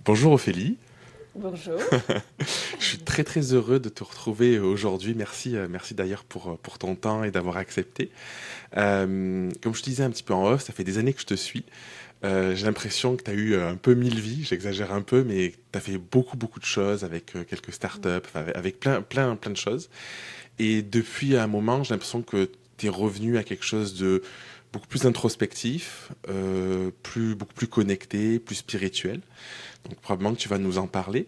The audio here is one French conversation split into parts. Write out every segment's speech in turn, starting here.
Bonjour Ophélie, Bonjour. je suis très très heureux de te retrouver aujourd'hui. Merci, merci d'ailleurs pour ton temps et d'avoir accepté. Comme je te disais un petit peu en off, ça fait des années que je te suis. J'ai l'impression que tu as eu un peu mille vies, j'exagère un peu, mais tu as fait beaucoup beaucoup de choses avec quelques startups, enfin, avec plein de choses. Et depuis un moment, j'ai l'impression que tu es revenu à quelque chose de beaucoup plus introspectif, beaucoup plus connecté, plus spirituel. Donc probablement que tu vas nous en parler.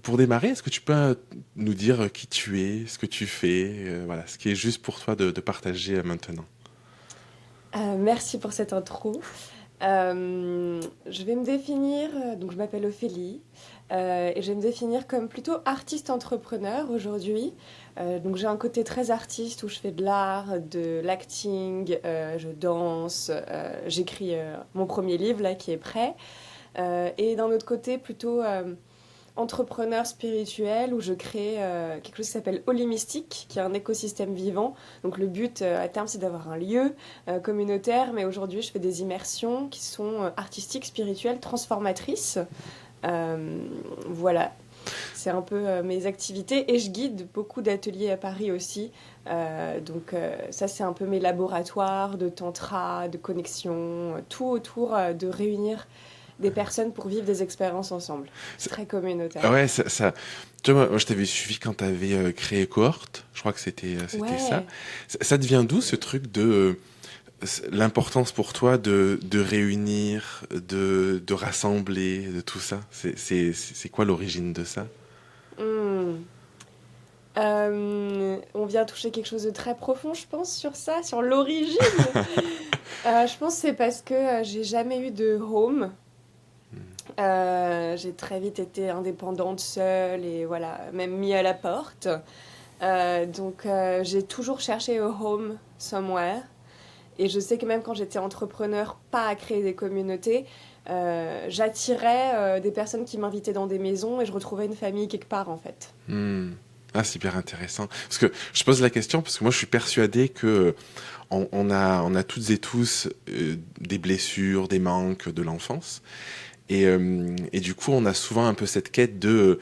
Pour démarrer, est-ce que tu peux nous dire qui tu es, ce que tu fais, voilà, ce qui est juste pour toi de partager maintenant. Merci pour cette intro. Je vais me définir, donc je m'appelle Ophélie, et je vais me définir comme plutôt artiste entrepreneur aujourd'hui. Donc j'ai un côté très artiste où je fais de l'art, de l'acting, je danse, j'écris mon premier livre là qui est prêt. Et d'un autre côté plutôt entrepreneur spirituel où je crée quelque chose qui s'appelle Holistique, qui est un écosystème vivant. Donc le but à terme, c'est d'avoir un lieu communautaire, mais aujourd'hui, je fais des immersions qui sont artistiques, spirituelles, transformatrices. Euh, voilà, c'est un peu mes activités et je guide beaucoup d'ateliers à Paris aussi. Ça, c'est un peu mes laboratoires de tantra, de connexion, tout autour de réunir des personnes pour vivre des expériences ensemble. C'est C'est- très communautaire. Ouais, tu vois, moi, je t'avais suivi quand tu avais créé Cohorte, je crois que c'était ça. Ouais. Ça devient d'où ce truc de l'importance pour toi de réunir, de rassembler, de tout ça? C'est quoi l'origine de ça? Hmm. On vient toucher quelque chose de très profond, je pense, sur ça, sur l'origine. Je pense que c'est parce que j'ai jamais eu de home. J'ai très vite été indépendante, seule et voilà, même mis à la porte. J'ai toujours cherché a home somewhere. Et je sais que même quand j'étais entrepreneur, pas à créer des communautés, j'attirais des personnes qui m'invitaient dans des maisons et je retrouvais une famille quelque part en fait. Hmm. Ah, c'est hyper intéressant. Parce que je pose la question parce que moi, je suis persuadé que on a toutes et tous des blessures, des manques de l'enfance. Et du coup, on a souvent un peu cette quête de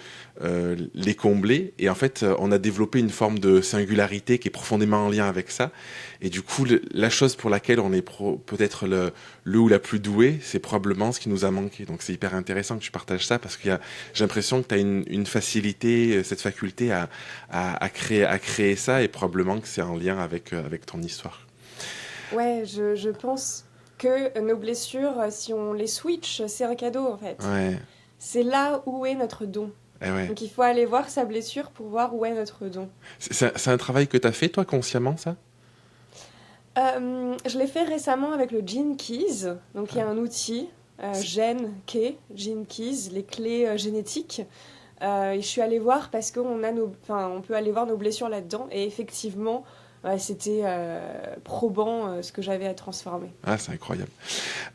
les combler. Et en fait, on a développé une forme de singularité qui est profondément en lien avec ça. Et du coup, la chose pour laquelle on est peut-être le ou la plus doué, c'est probablement ce qui nous a manqué. Donc c'est hyper intéressant que tu partages ça parce j'ai l'impression que tu as une facilité, cette faculté à créer ça et probablement que c'est en lien avec ton histoire. Ouais, je pense que nos blessures, si on les switch, c'est un cadeau en fait. Ouais, C'est là où est notre don. ouais. Donc il faut aller voir sa blessure pour voir où est notre don. C'est un travail que tu as fait, toi, consciemment, ça? Je l'ai fait récemment avec le Gene Keys. Donc il y a un outil, C'est- Gene Key, Gene Keys, les clés génétiques. Et je suis allée voir parce on peut aller voir nos blessures là-dedans. Et effectivement, ouais, c'était probant ce que j'avais à transformer. Ah, c'est incroyable.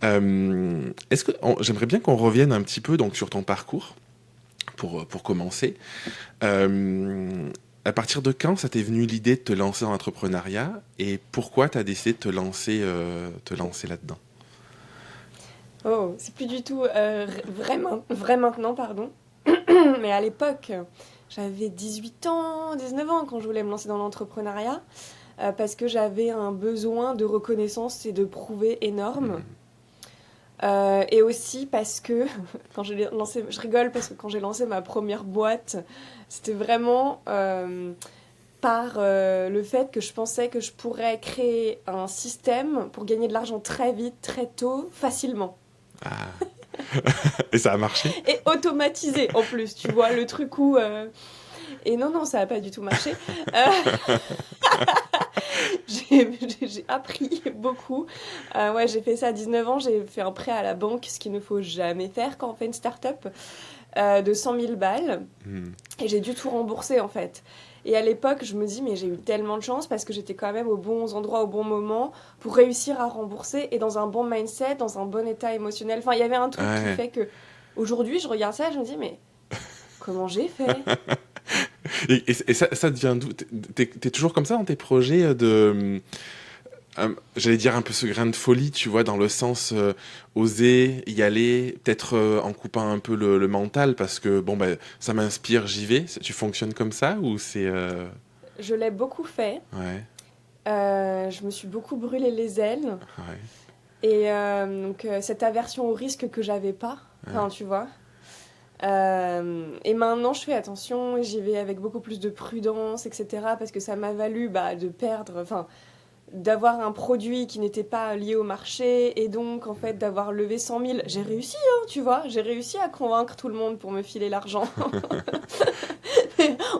J'aimerais bien qu'on revienne un petit peu donc sur ton parcours pour commencer. Euh, à partir de quand ça t'est venu l'idée de te lancer dans l'entrepreneuriat et pourquoi tu as décidé de te lancer là-dedans? Oh, c'est plus du tout vrai maintenant, pardon. Mais à l'époque, j'avais 18 ans, 19 ans quand je voulais me lancer dans l'entrepreneuriat, parce que j'avais un besoin de reconnaissance et de prouver énorme. Et aussi parce que quand j'ai lancé, je rigole parce que quand j'ai lancé ma première boîte, c'était vraiment par le fait que je pensais que je pourrais créer un système pour gagner de l'argent très vite, très tôt, facilement. Ah. Et ça a marché? Et automatisé en plus, tu vois, le truc où... Et non, non, ça n'a pas du tout marché. Euh, j'ai appris beaucoup. Ouais, j'ai fait ça à 19 ans, j'ai fait un prêt à la banque, ce qu'il ne faut jamais faire quand on fait une start-up, de 100 000 balles. Hmm. Et j'ai dû tout rembourser en fait. Et à l'époque, je me dis, mais j'ai eu tellement de chance parce que j'étais quand même aux bons endroits au bon moment pour réussir à rembourser et dans un bon mindset, dans un bon état émotionnel. Enfin, il y avait un truc qui Ouais. fait que aujourd'hui, je regarde ça et je me dis, mais comment j'ai fait? Et ça devient d'où? T'es toujours comme ça dans tes projets j'allais dire un peu ce grain de folie, tu vois, dans le sens oser y aller, peut-être en coupant un peu le mental, parce que bon, ben, ça m'inspire, j'y vais. Tu fonctionnes comme ça ou c'est... Je l'ai beaucoup fait. Ouais, Je me suis beaucoup brûlé les ailes. ouais, Et donc, cette aversion au risque que j'avais pas, ouais. enfin, tu vois. Et maintenant, je fais attention, j'y vais avec beaucoup plus de prudence, etc. Parce que ça m'a valu de perdre, enfin, d'avoir un produit qui n'était pas lié au marché et donc, en fait, d'avoir levé 100 000. J'ai réussi, hein, tu vois, j'ai réussi à convaincre tout le monde pour me filer l'argent.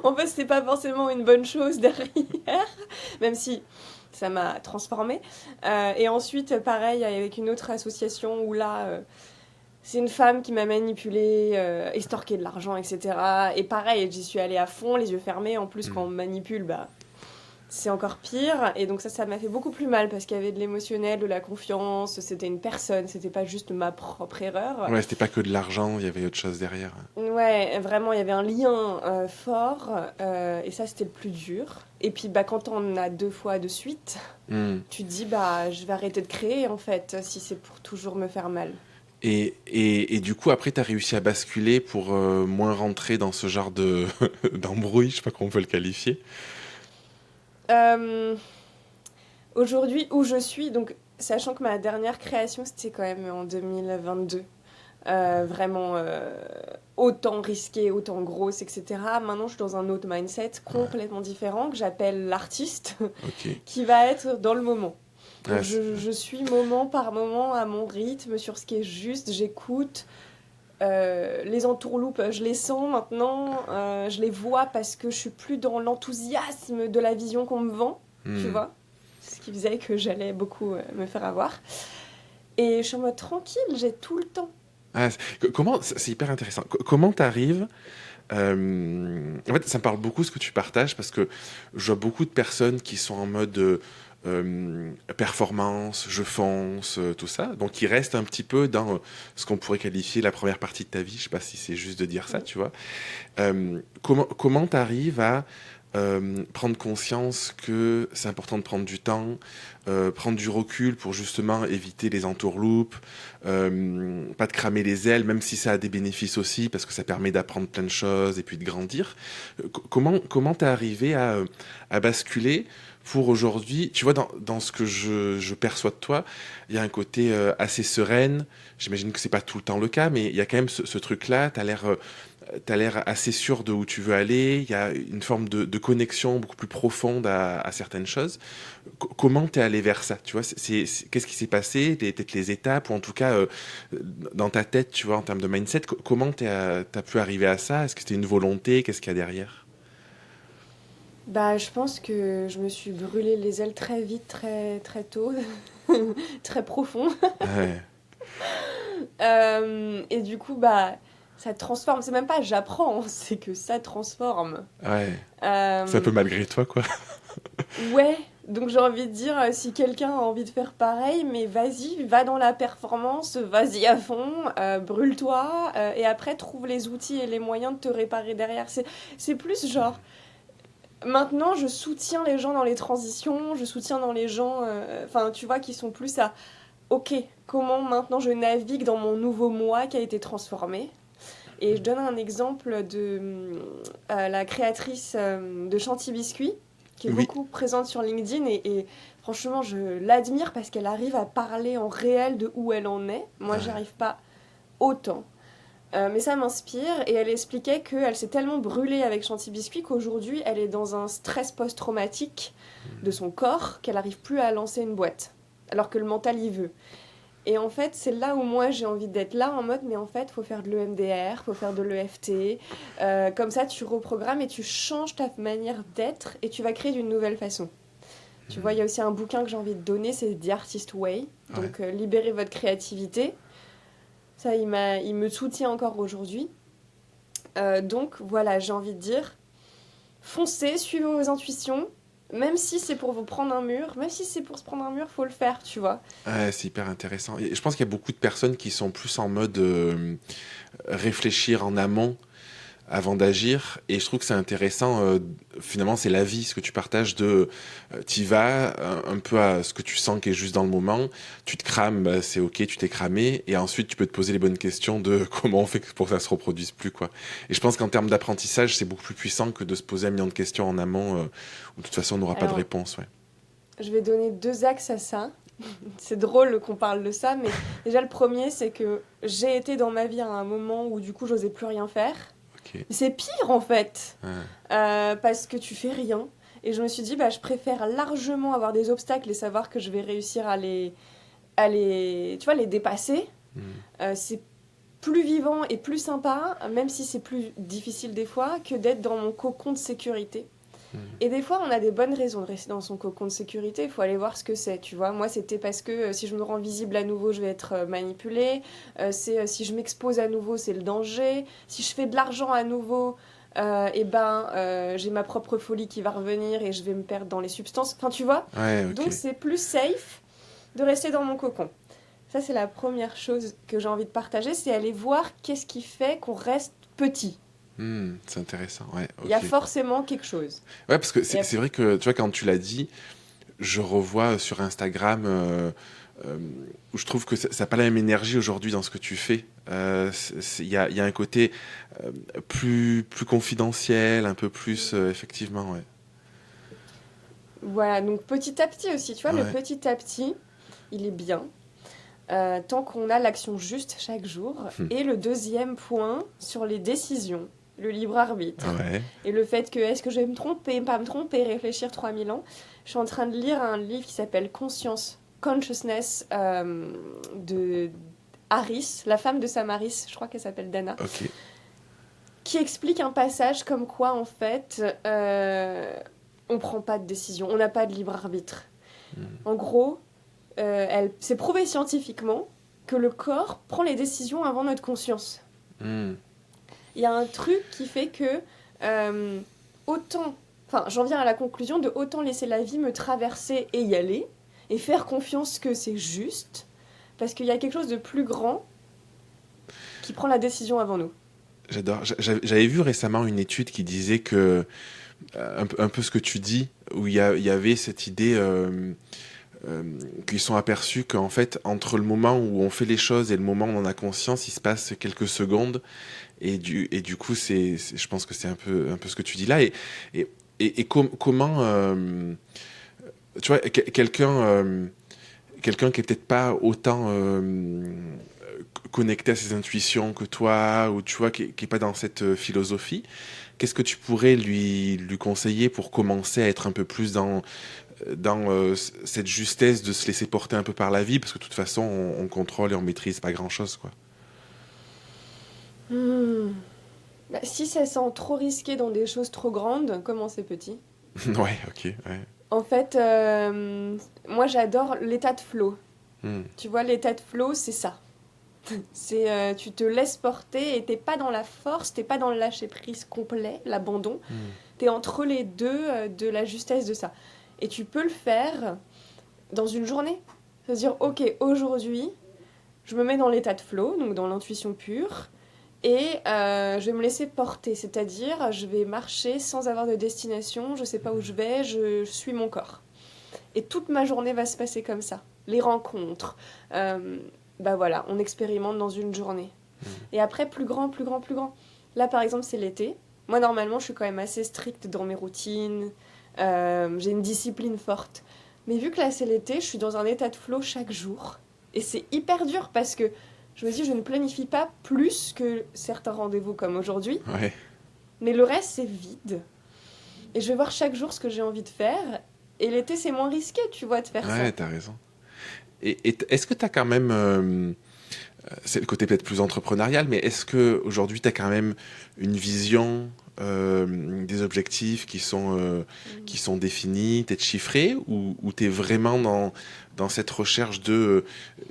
En fait, c'était pas forcément une bonne chose derrière, même si ça m'a transformée. Et ensuite, pareil, avec une autre association où là, c'est une femme qui m'a manipulée, extorqué de l'argent, etc. Et pareil, j'y suis allée à fond, les yeux fermés. En plus, quand on me manipule, c'est encore pire. Et donc ça m'a fait beaucoup plus mal parce qu'il y avait de l'émotionnel, de la confiance. C'était une personne, c'était pas juste ma propre erreur. Ouais, c'était pas que de l'argent, il y avait autre chose derrière. Ouais, vraiment, il y avait un lien fort. Et ça, c'était le plus dur. Et puis, quand on en a 2 fois de suite, tu te dis, je vais arrêter de créer, en fait, si c'est pour toujours me faire mal. Et du coup, après, tu as réussi à basculer pour moins rentrer dans ce genre de d'embrouille, je sais pas comment on peut le qualifier. Euh, Aujourd'hui, où je suis, donc, sachant que ma dernière création, c'était quand même en 2022. Vraiment autant risquée, autant grosse, etc. Maintenant, je suis dans un autre mindset complètement différent que j'appelle l'artiste, Ok. qui va être dans le moment. Donc Ah, je suis moment par moment à mon rythme sur ce qui est juste, j'écoute. Les entourloupes, je les sens maintenant, je les vois parce que je suis plus dans l'enthousiasme de la vision qu'on me vend, tu vois. Ce qui faisait que j'allais beaucoup me faire avoir. Et je suis en mode tranquille, j'ai tout le temps. Ah, comment, c'est hyper intéressant. Comment t'arrives en fait, ça me parle beaucoup ce que tu partages parce que je vois beaucoup de personnes qui sont en mode performance, je fonce, tout ça. Donc, ils restent un petit peu dans ce qu'on pourrait qualifier la première partie de ta vie. Je sais pas si c'est juste de dire ça, tu vois. Comment t'arrives à prendre conscience que c'est important de prendre du temps, prendre du recul pour justement éviter les entourloupes, pas de cramer les ailes, même si ça a des bénéfices aussi, parce que ça permet d'apprendre plein de choses et puis de grandir. Comment t'es arrivé à basculer pour aujourd'hui, tu vois, dans ce que je perçois de toi, il y a un côté assez sereine. J'imagine que c'est pas tout le temps le cas, mais il y a quand même ce truc-là. T'as l'air assez sûr de où tu veux aller. Il y a une forme de connexion beaucoup plus profonde à certaines choses. Comment t'es allé vers ça? Tu vois, qu'est-ce qui s'est passé? Peut-être les étapes, ou en tout cas dans ta tête, tu vois, en termes de mindset. Comment t'as pu arriver à ça? Est-ce que c'était une volonté? Qu'est-ce qu'il y a derrière? Je pense que je me suis brûlé les ailes très vite, très, très tôt, très profond. Ouais, Et du coup, ça transforme. C'est même pas j'apprends, c'est que ça transforme. ouais. C'est un peu Euh, malgré toi, quoi. ouais, donc j'ai envie de dire, si quelqu'un a envie de faire pareil, mais vas-y, va dans la performance, vas-y à fond, brûle-toi, et après trouve les outils et les moyens de te réparer derrière. C'est plus genre, maintenant je soutiens les gens dans les transitions, je soutiens dans les gens, enfin tu vois, qui sont plus à, ok, comment maintenant je navigue dans mon nouveau moi qui a été transformé. Et je donne un exemple de la créatrice de Chanty Biscuit, qui est Oui. beaucoup présente sur LinkedIn. Et franchement, je l'admire parce qu'elle arrive à parler en réel de où elle en est. Moi, j'y Ouais. arrive pas autant. Mais ça m'inspire. Et elle expliquait qu'elle s'est tellement brûlée avec Chanty Biscuit qu'aujourd'hui, elle est dans un stress post-traumatique de son corps qu'elle n'arrive plus à lancer une boîte. Alors que le mental y veut. Et en fait, c'est là où moi j'ai envie d'être là en mode, mais en fait, faut faire de l'EMDR, faut faire de l'EFT. Comme ça, tu reprogrammes et tu changes ta manière d'être et tu vas créer d'une nouvelle façon. Tu vois, il y a aussi un bouquin que j'ai envie de donner, c'est The Artist Way. Ouais. Donc, libérez votre créativité. Ça, il me soutient encore aujourd'hui. Donc, voilà, j'ai envie de dire, foncez, suivez vos intuitions. Même si c'est pour vous prendre un mur, même si c'est pour se prendre un mur, faut le faire, tu vois. Ouais, c'est hyper intéressant. Et je pense qu'il y a beaucoup de personnes qui sont plus en mode réfléchir en amont avant d'agir. Et je trouve que c'est intéressant, finalement, c'est la vie, ce que tu partages de, t'y vas, un peu à ce que tu sens qui est juste dans le moment, tu te crames, bah, c'est ok, tu t'es cramé, et ensuite tu peux te poser les bonnes questions de comment on fait pour que ça se reproduise plus, quoi. Et je pense qu'en termes d'apprentissage, c'est beaucoup plus puissant que de se poser un million de questions en amont, où de toute façon on n'aura pas de Alors, réponse, ouais. je vais donner deux axes à ça. C'est drôle qu'on parle de ça, mais déjà le premier, c'est que j'ai été dans ma vie à un moment où du coup j'osais plus rien faire. Ok. C'est pire en fait, Ah, parce que tu fais rien. Et je me suis dit, bah, je préfère largement avoir des obstacles et savoir que je vais réussir tu vois, les dépasser. hmm, C'est plus vivant et plus sympa, même si c'est plus difficile des fois, que d'être dans mon cocon de sécurité. hmm, Et des fois, on a des bonnes raisons de rester dans son cocon de sécurité. Il faut aller voir ce que c'est, tu vois. Moi, c'était parce que si je me rends visible à nouveau, je vais être manipulée. Si je m'expose à nouveau, c'est le danger. Si je fais de l'argent à nouveau, j'ai ma propre folie qui va revenir et je vais me perdre dans les substances. Enfin, tu vois. ouais, ok. Donc, c'est plus safe de rester dans mon cocon. Ça, c'est la première chose que j'ai envie de partager, c'est aller voir qu'est-ce qui fait qu'on reste petit. C'est intéressant, ouais, Il y a ok. forcément quelque chose. Ouais, parce que Et c'est vrai que, tu vois, quand tu l'as dit, je revois sur Instagram euh, où je trouve que ça n'a pas la même énergie aujourd'hui dans ce que tu fais. Il y a un côté plus confidentiel, un peu plus, effectivement, ouais. voilà, donc petit à petit aussi, tu vois, le Ouais, petit à petit, il est bien, tant qu'on a l'action juste chaque jour. hmm, Et le deuxième point, sur les décisions, le libre arbitre. ouais, Et le fait que, est-ce que je vais me tromper, pas me tromper, réfléchir 3000 ans. Je suis en train de lire un livre qui s'appelle Conscience, Consciousness, de Harris, la femme de Sam Harris, je crois qu'elle s'appelle Dana, ok. qui explique un passage comme quoi, en fait, on prend pas de décision, on n'a pas de libre arbitre. Hmm, En gros, c'est prouvé scientifiquement que le corps prend les décisions avant notre conscience. hmm, Il y a un truc qui fait que euh, autant, enfin, j'en viens à la conclusion de autant laisser la vie me traverser et y aller, et faire confiance que c'est juste, parce qu'il y a quelque chose de plus grand qui prend la décision avant nous. j'adore. J'avais vu récemment une étude qui disait que, un peu ce que tu dis, où il y avait cette idée euh, qu'ils sont aperçus qu'en fait, entre le moment où on fait les choses et le moment où on en a conscience, il se passe quelques secondes. Et du coup, je pense que c'est un peu ce que tu dis là. Et, comment, tu vois, quelqu'un qui est peut-être pas autant connecté à ses intuitions que toi, ou tu vois, qui est pas dans cette philosophie, qu'est-ce que tu pourrais lui conseiller pour commencer à être un peu plus dans cette justesse de se laisser porter un peu par la vie, parce que de toute façon, on contrôle et on maîtrise pas grand-chose, quoi. Hmm. Bah, si ça sent trop risqué dans des choses trop grandes, commencez petit. Ouais, ok, ouais. En fait, moi j'adore l'état de flow. Hmm, Tu vois, l'état de flow, c'est ça. C'est tu te laisses porter et t'es pas dans la force, t'es pas dans le lâcher prise complet, l'abandon. hmm, T'es entre les deux de la justesse de ça. Et tu peux le faire dans une journée. C'est-à-dire, ok, aujourd'hui, je me mets dans l'état de flow, donc dans l'intuition pure, et je vais me laisser porter. C'est-à-dire, je vais marcher sans avoir de destination, je sais pas où je vais, je suis mon corps. Et toute ma journée va se passer comme ça. Les rencontres, euh, bah voilà, on expérimente dans une journée. hmm. Et après, plus grand, plus grand, plus grand. Là, par exemple, c'est l'été. Moi, normalement, je suis quand même assez stricte dans mes routines. J'ai une discipline forte. Mais vu que là, c'est l'été, je suis dans un état de flow chaque jour. Et c'est hyper dur parce que je me dis, je ne planifie pas plus que certains rendez-vous comme aujourd'hui. Ouais, Mais le reste, c'est vide. Et je vais voir chaque jour ce que j'ai envie de faire. Et l'été, c'est moins risqué, tu vois, de faire ouais, ça. t'as raison. Est-ce que t'as quand même, c'est le côté peut-être plus entrepreneurial, mais est-ce que aujourd'hui t'as quand même une vision, des objectifs qui sont définis, peut-être chiffrés, ou t'es vraiment dans cette recherche de,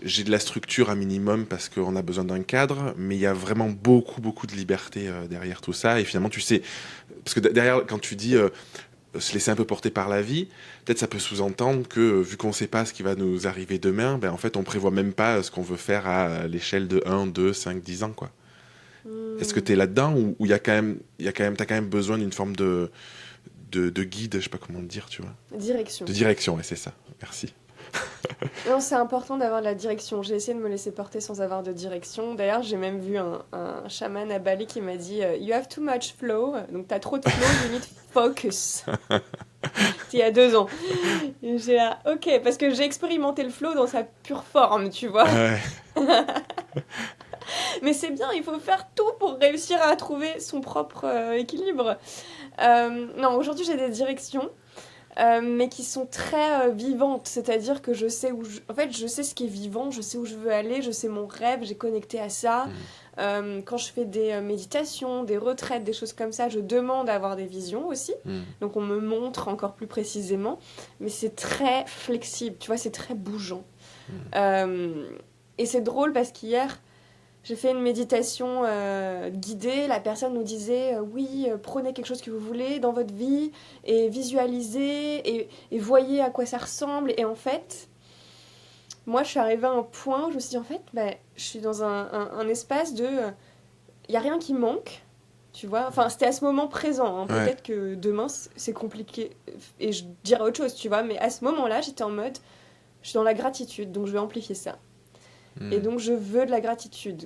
j'ai de la structure un minimum parce qu'on a besoin d'un cadre, mais il y a vraiment beaucoup de liberté derrière tout ça, et finalement tu sais, parce que derrière quand tu dis se laisser un peu porter par la vie, peut-être ça peut sous-entendre que vu qu'on ne sait pas ce qui va nous arriver demain, ben en fait on prévoit même pas ce qu'on veut faire à l'échelle de 1, 2, 5, 10 ans, quoi. Est-ce que tu es là-dedans ou t'as quand même besoin d'une forme de guide, je sais pas comment le dire, tu vois. Direction. De direction, ouais, c'est ça. Merci. Non, c'est important d'avoir de la direction. J'ai essayé de me laisser porter sans avoir de direction. D'ailleurs, j'ai même vu un chaman à Bali qui m'a dit You have too much flow. Donc, t'as trop de flow, you need focus. Il y a 2 ans. Et j'ai là, ok, parce que j'ai expérimenté le flow dans sa pure forme, tu vois. Ouais. Mais c'est bien, il faut faire tout pour réussir à trouver son propre équilibre. Non, aujourd'hui, j'ai des directions. Mais qui sont très vivantes, c'est-à-dire que je sais en fait, je sais ce qui est vivant, je sais où je veux aller, je sais mon rêve, j'ai connecté à ça. Quand je fais des méditations, des retraites, des choses comme ça, je demande à avoir des visions aussi. Donc on me montre encore plus précisément, mais c'est très flexible, tu vois, c'est très bougeant. Et c'est drôle parce qu'hier, j'ai fait une méditation guidée. La personne nous disait oui, prenez quelque chose que vous voulez dans votre vie et visualisez et voyez à quoi ça ressemble. Et en fait, moi, je suis arrivée à un point où je me suis dit en fait, je suis dans un espace de. Il n'y a rien qui manque, tu vois. Enfin, c'était à ce moment présent. Hein. Peut-être que demain, c'est compliqué et je dirais autre chose, tu vois. Mais à ce moment-là, j'étais en mode, je suis dans la gratitude, donc je vais amplifier ça. Et donc, je veux de la gratitude,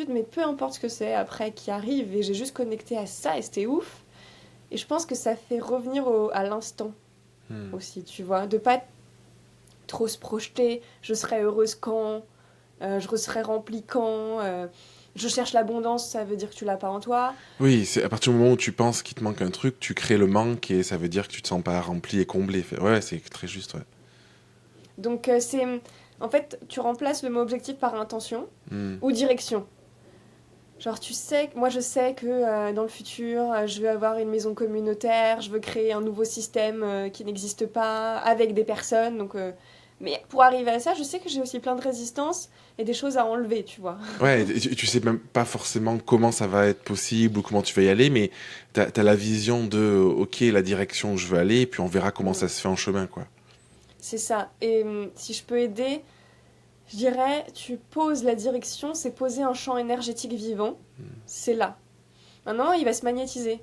mais peu importe ce que c'est après qui arrive. Et j'ai juste connecté à ça et c'était ouf. Et je pense que ça fait revenir à l'instant aussi, tu vois. De pas trop se projeter. Je serai heureuse quand, je serai remplie quand, je cherche l'abondance, ça veut dire que tu l'as pas en toi. Oui, c'est à partir du moment où tu penses qu'il te manque un truc, tu crées le manque et ça veut dire que tu te sens pas rempli et comblé. Ouais, c'est très juste, ouais. Donc, en fait, tu remplaces le mot objectif par intention ou direction. Genre, moi je sais que dans le futur, je veux avoir une maison communautaire, je veux créer un nouveau système qui n'existe pas avec des personnes. Donc, mais pour arriver à ça, je sais que j'ai aussi plein de résistances et des choses à enlever, tu vois. Ouais, tu sais même pas forcément comment ça va être possible ou comment tu vas y aller, mais t'as la vision de, ok, la direction où je veux aller, et puis on verra comment ça se fait en chemin, quoi. C'est ça. Et si je peux aider, je dirais, tu poses la direction, c'est poser un champ énergétique vivant. C'est là. Maintenant, il va se magnétiser.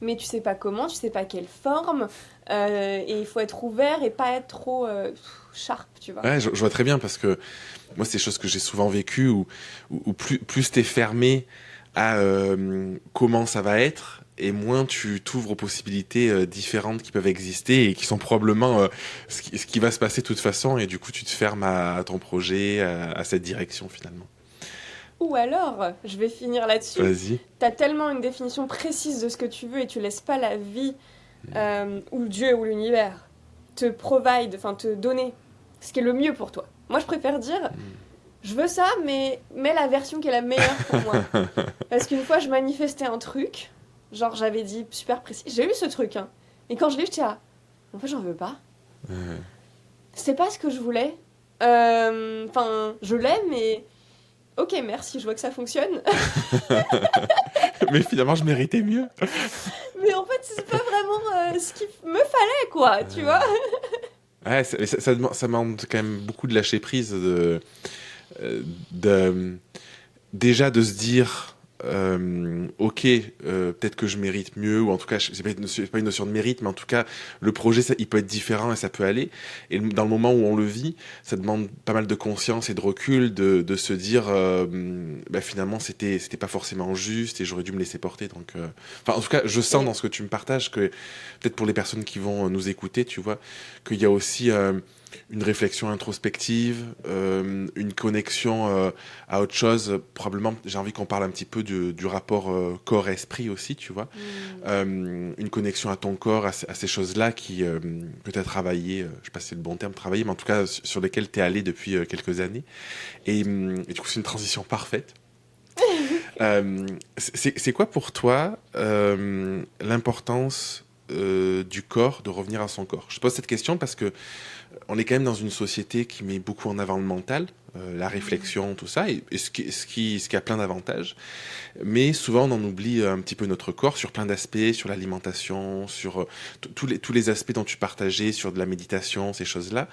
Mais tu sais pas comment, tu sais pas quelle forme, et il faut être ouvert et pas être trop sharp, tu vois. Ouais, je vois très bien parce que moi, c'est des choses que j'ai souvent vécues où plus t'es fermé à comment ça va être et moins tu t'ouvres aux possibilités différentes qui peuvent exister et qui sont probablement ce qui va se passer de toute façon et du coup, tu te fermes à ton projet, à cette direction finalement. Ou alors, je vais finir là-dessus, Vas-y. t'as tellement une définition précise de ce que tu veux et tu laisses pas la vie ou Dieu ou l'univers te te donner ce qui est le mieux pour toi. Moi, je préfère dire, je veux ça, mais la version qui est la meilleure pour moi. Parce qu'une fois, je manifestais un truc, genre j'avais dit super précis, j'ai eu ce truc, hein. Et quand je l'ai eu, j'étais là, en fait, j'en veux pas. C'est pas ce que je voulais. Enfin, je l'aime, mais ok, merci, je vois que ça fonctionne. Mais finalement, je méritais mieux. Mais en fait, c'est pas vraiment ce qu'il me fallait, quoi, tu vois. Ouais, ça demande quand même beaucoup de lâcher prise, de déjà de se dire ok, peut-être que je mérite mieux, ou en tout cas c'est pas une notion de mérite, mais en tout cas le projet il peut être différent et ça peut aller, et dans le moment où on le vit, ça demande pas mal de conscience et de recul, de se dire finalement c'était pas forcément juste et j'aurais dû me laisser porter, donc en tout cas je sens dans ce que tu me partages que peut-être pour les personnes qui vont nous écouter, tu vois, qu'il y a aussi une réflexion introspective, une connexion à autre chose. Probablement, j'ai envie qu'on parle un petit peu du rapport corps-esprit aussi, tu vois. Une connexion à ton corps, à ces choses-là qui peut être travaillé, je sais pas si c'est le bon terme, travaillé, mais en tout cas sur lesquelles tu es allé depuis quelques années. Et du coup, c'est une transition parfaite. C'est quoi pour toi l'importance du corps, de revenir à son corps? Je pose cette question parce que on est quand même dans une société qui met beaucoup en avant le mental, la réflexion, tout ça, et ce qui a plein d'avantages. Mais souvent, on en oublie un petit peu notre corps sur plein d'aspects, sur l'alimentation, sur tous les aspects dont tu partageais, sur de la méditation, ces choses-là.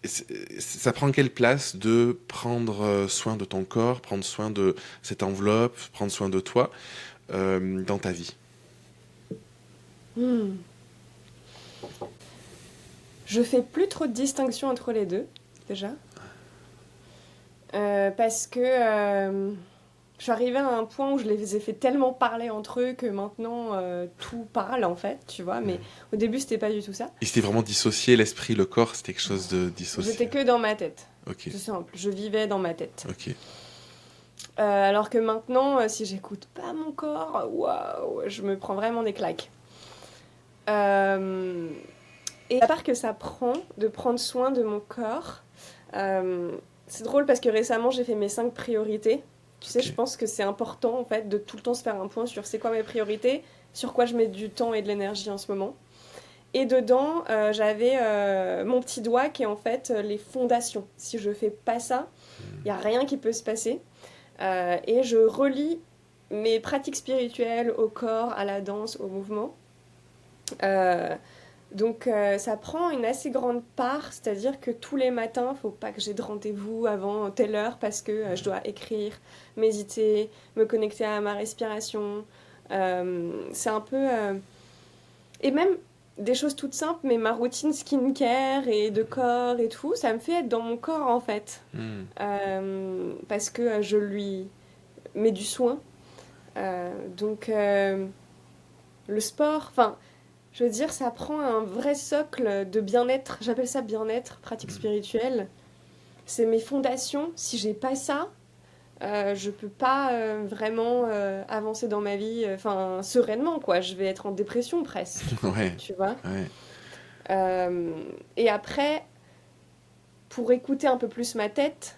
ça prend quelle place de prendre soin de ton corps, prendre soin de cette enveloppe, prendre soin de toi dans ta vie? Hmm. Je fais plus trop de distinction entre les deux, déjà. Parce que je suis arrivée à un point où je les ai fait tellement parler entre eux que maintenant tout parle en fait, tu vois. Mais au début, c'était pas du tout ça. Et c'était vraiment dissocié, l'esprit, le corps, c'était quelque chose de dissocié. J'étais que dans ma tête. Ok, C'est simple, je vivais dans ma tête. ok. Alors que maintenant, si j'écoute pas mon corps, waouh, je me prends vraiment des claques. Et à part que ça prend de prendre soin de mon corps, c'est drôle parce que récemment j'ai fait mes 5 priorités. Tu sais, Ok. je pense que c'est important en fait de tout le temps se faire un point sur c'est quoi mes priorités, sur quoi je mets du temps et de l'énergie en ce moment. Et dedans, j'avais mon petit doigt qui est en fait les fondations. Si je fais pas ça, il n'y a rien qui peut se passer. Et je relie mes pratiques spirituelles au corps, à la danse, au mouvement. Donc ça prend une assez grande part, c'est-à-dire que tous les matins, faut pas que j'ai de rendez-vous avant telle heure parce que je dois écrire, méditer, me connecter à ma respiration. C'est un peu... Et même des choses toutes simples, mais ma routine skincare et de corps et tout, ça me fait être dans mon corps en fait. Parce que je lui mets du soin. Donc le sport, enfin... Je veux dire, ça prend un vrai socle de bien-être. J'appelle ça bien-être, pratique spirituelle. C'est mes fondations. Si j'ai pas ça, je peux pas vraiment avancer dans ma vie, sereinement, quoi. Je vais être en dépression presque, Ouais, tu vois. ouais. Et après, pour écouter un peu plus ma tête,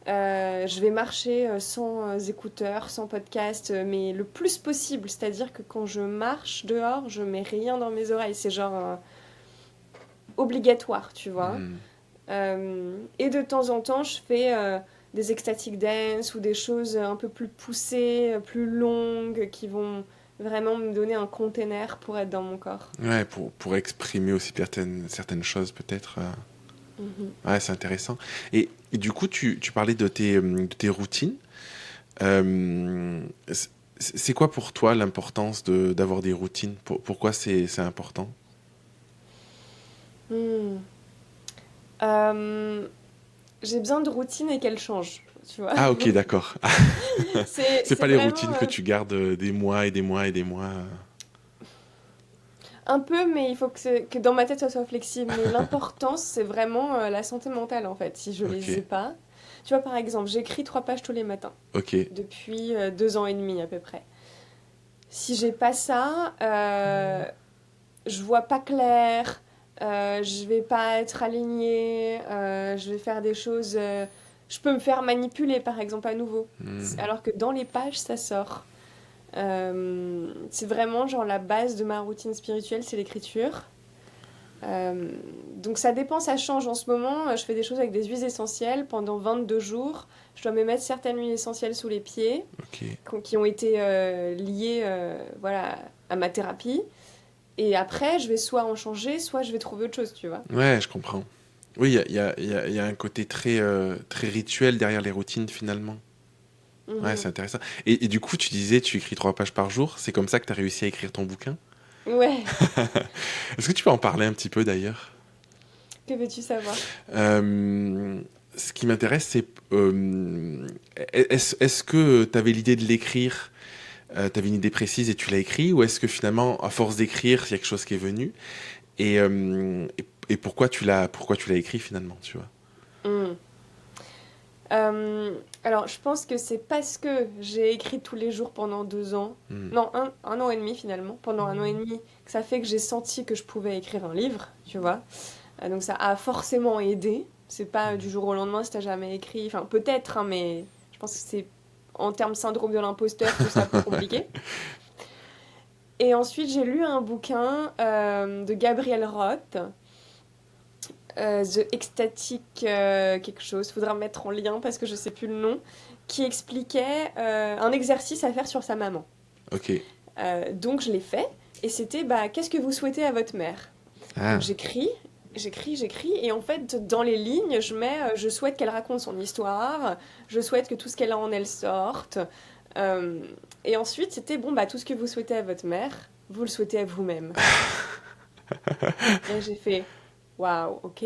je vais marcher sans écouteurs, sans podcast, mais le plus possible. C'est-à-dire que quand je marche dehors, je mets rien dans mes oreilles. C'est genre obligatoire, tu vois. Et de temps en temps, je fais des ecstatic dance ou des choses un peu plus poussées, plus longues, qui vont vraiment me donner un container pour être dans mon corps. Ouais, pour exprimer aussi certaines choses peut-être. Mhm. Ouais, c'est intéressant. Et du coup, tu parlais de tes routines. C'est quoi pour toi l'importance d'avoir des routines? Pourquoi c'est important? Hmm. Euh, j'ai besoin de routine et qu'elle change, tu vois. Ah, ok, d'accord. C'est C'est pas les vraiment routines que tu gardes des mois et des mois et des mois. un peu, mais il faut que dans ma tête ça soit flexible. Mais l'importance, c'est vraiment la santé mentale en fait. Si je Ok, les ai pas, tu vois, par exemple, j'écris 3 pages tous les matins ok. depuis 2 ans et demi à peu près. Si j'ai pas ça, je vois pas clair, je vais pas être alignée, je vais faire des choses. Je peux me faire manipuler par exemple à nouveau. Alors que dans les pages, ça sort. C'est vraiment genre la base de ma routine spirituelle, c'est l'écriture. Euh, donc ça dépend, ça change en ce moment. Je fais des choses avec des huiles essentielles pendant 22 jours. Je dois me mettre certaines huiles essentielles sous les pieds Ok. qui ont été liées voilà, à ma thérapie. Et après, je vais soit en changer, soit je vais trouver autre chose, tu vois. Ouais, je comprends. Oui, il y a un côté très rituel derrière les routines finalement. Ouais, c'est Mhm. intéressant. Et du coup, tu disais, tu écris 3 pages par jour. C'est comme ça que tu as réussi à écrire ton bouquin? Ouais, Est-ce que tu peux en parler un petit peu d'ailleurs? que veux-tu savoir? Euh, Ce qui m'intéresse, c'est est-ce que tu avais l'idée de l'écrire, tu avais une idée précise et tu l'as écrit, ou est-ce que finalement, à force d'écrire, il y a quelque chose qui est venu et pourquoi tu l'as écrit finalement, tu vois? Hmm. Alors, je pense que c'est parce que j'ai écrit tous les jours pendant 2 ans, Hmm. non, un an et demi finalement, pendant un an et demi, que ça fait que j'ai senti que je pouvais écrire un livre, tu vois. Donc ça a forcément aidé. C'est pas du jour au lendemain si t'as jamais écrit, enfin peut-être, hein, mais je pense que c'est en termes syndrome de l'imposteur que c'est un peu Ouais. compliqué. Et ensuite, j'ai lu un bouquin de Gabriel Roth, The Ecstatic quelque chose, faudra me mettre en lien parce que je sais plus le nom, qui expliquait un exercice à faire sur sa maman. Ok. Donc je l'ai fait, et c'était bah, qu'est-ce que vous souhaitez à votre mère? Donc Ah. j'écris, j'écris, et en fait, dans les lignes, je mets je souhaite qu'elle raconte son histoire, je souhaite que tout ce qu'elle a en elle sorte. Euh, et ensuite, c'était bon, bah, tout ce que vous souhaitez à votre mère, vous le souhaitez à vous-même. Et j'ai fait waouh, ok.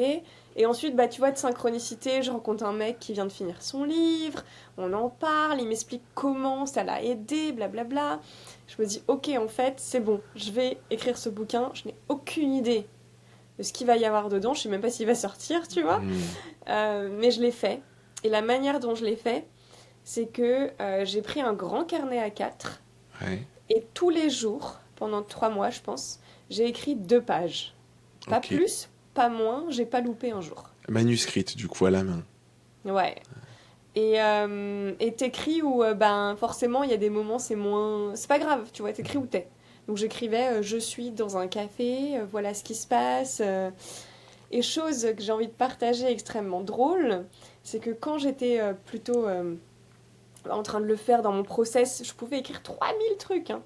Et ensuite, bah, tu vois, de synchronicité, je rencontre un mec qui vient de finir son livre, on en parle, il m'explique comment ça l'a aidé, blablabla. Je me dis, ok, en fait, c'est bon, je vais écrire ce bouquin, je n'ai aucune idée de ce qu'il va y avoir dedans, je sais même pas s'il va sortir, tu vois. Hmm. Mais je l'ai fait. Et la manière dont je l'ai fait, c'est que j'ai pris un grand carnet à 4 Ouais. et tous les jours, pendant 3 mois, je pense, j'ai écrit 2 pages. Pas Ok. plus, pas moins, j'ai pas loupé un jour. Manuscrite, du coup, à la main. Ouais. Et t'écris où, ben, forcément, il y a des moments, c'est moins. C'est pas grave, tu vois, t'écris où t'es. Donc j'écrivais, je suis dans un café, voilà ce qui se passe. Et chose que j'ai envie de partager extrêmement drôle, c'est que quand j'étais plutôt en train de le faire dans mon process, je pouvais écrire 3000 trucs, hein.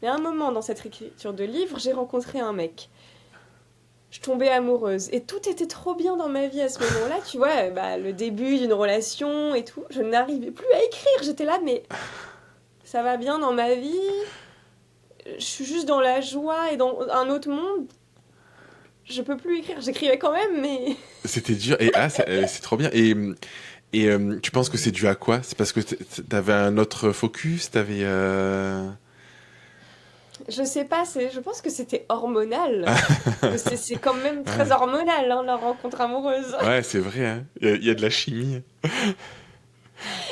Mais à un moment dans cette écriture de livre, j'ai rencontré un mec. Je tombais amoureuse. Et tout était trop bien dans ma vie à ce moment-là, tu vois, bah, le début d'une relation et tout. Je n'arrivais plus à écrire. J'étais là, mais ça va bien dans ma vie. Je suis juste dans la joie et dans un autre monde. Je peux plus écrire. J'écrivais quand même, mais C'était dur. Et c'est trop bien. Et tu penses que c'est dû à quoi? C'est parce que t'avais un autre focus? T'avais. je sais pas. Je pense que c'était hormonal. C'est quand même très Ouais, hormonal, hein, la rencontre amoureuse. ouais, c'est vrai, hein. Il y a de la chimie.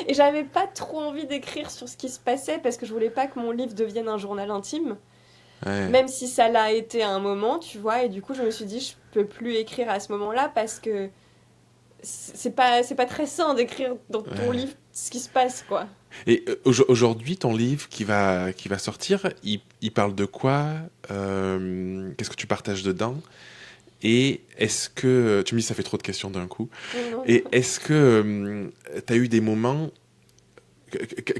Et j'avais pas trop envie d'écrire sur ce qui se passait parce que je voulais pas que mon livre devienne un journal intime. Ouais. Même si ça l'a été à un moment, tu vois, et du coup je me suis dit je peux plus écrire à ce moment-là parce que c'est pas très sain d'écrire dans ton Ouais. livre ce qui se passe, quoi. Et aujourd'hui, ton livre qui va sortir, il parle de quoi? Qu'est-ce que tu partages dedans? Et est-ce que... Tu me dis, ça fait trop de questions d'un coup. Non. Et est-ce que tu as eu des moments,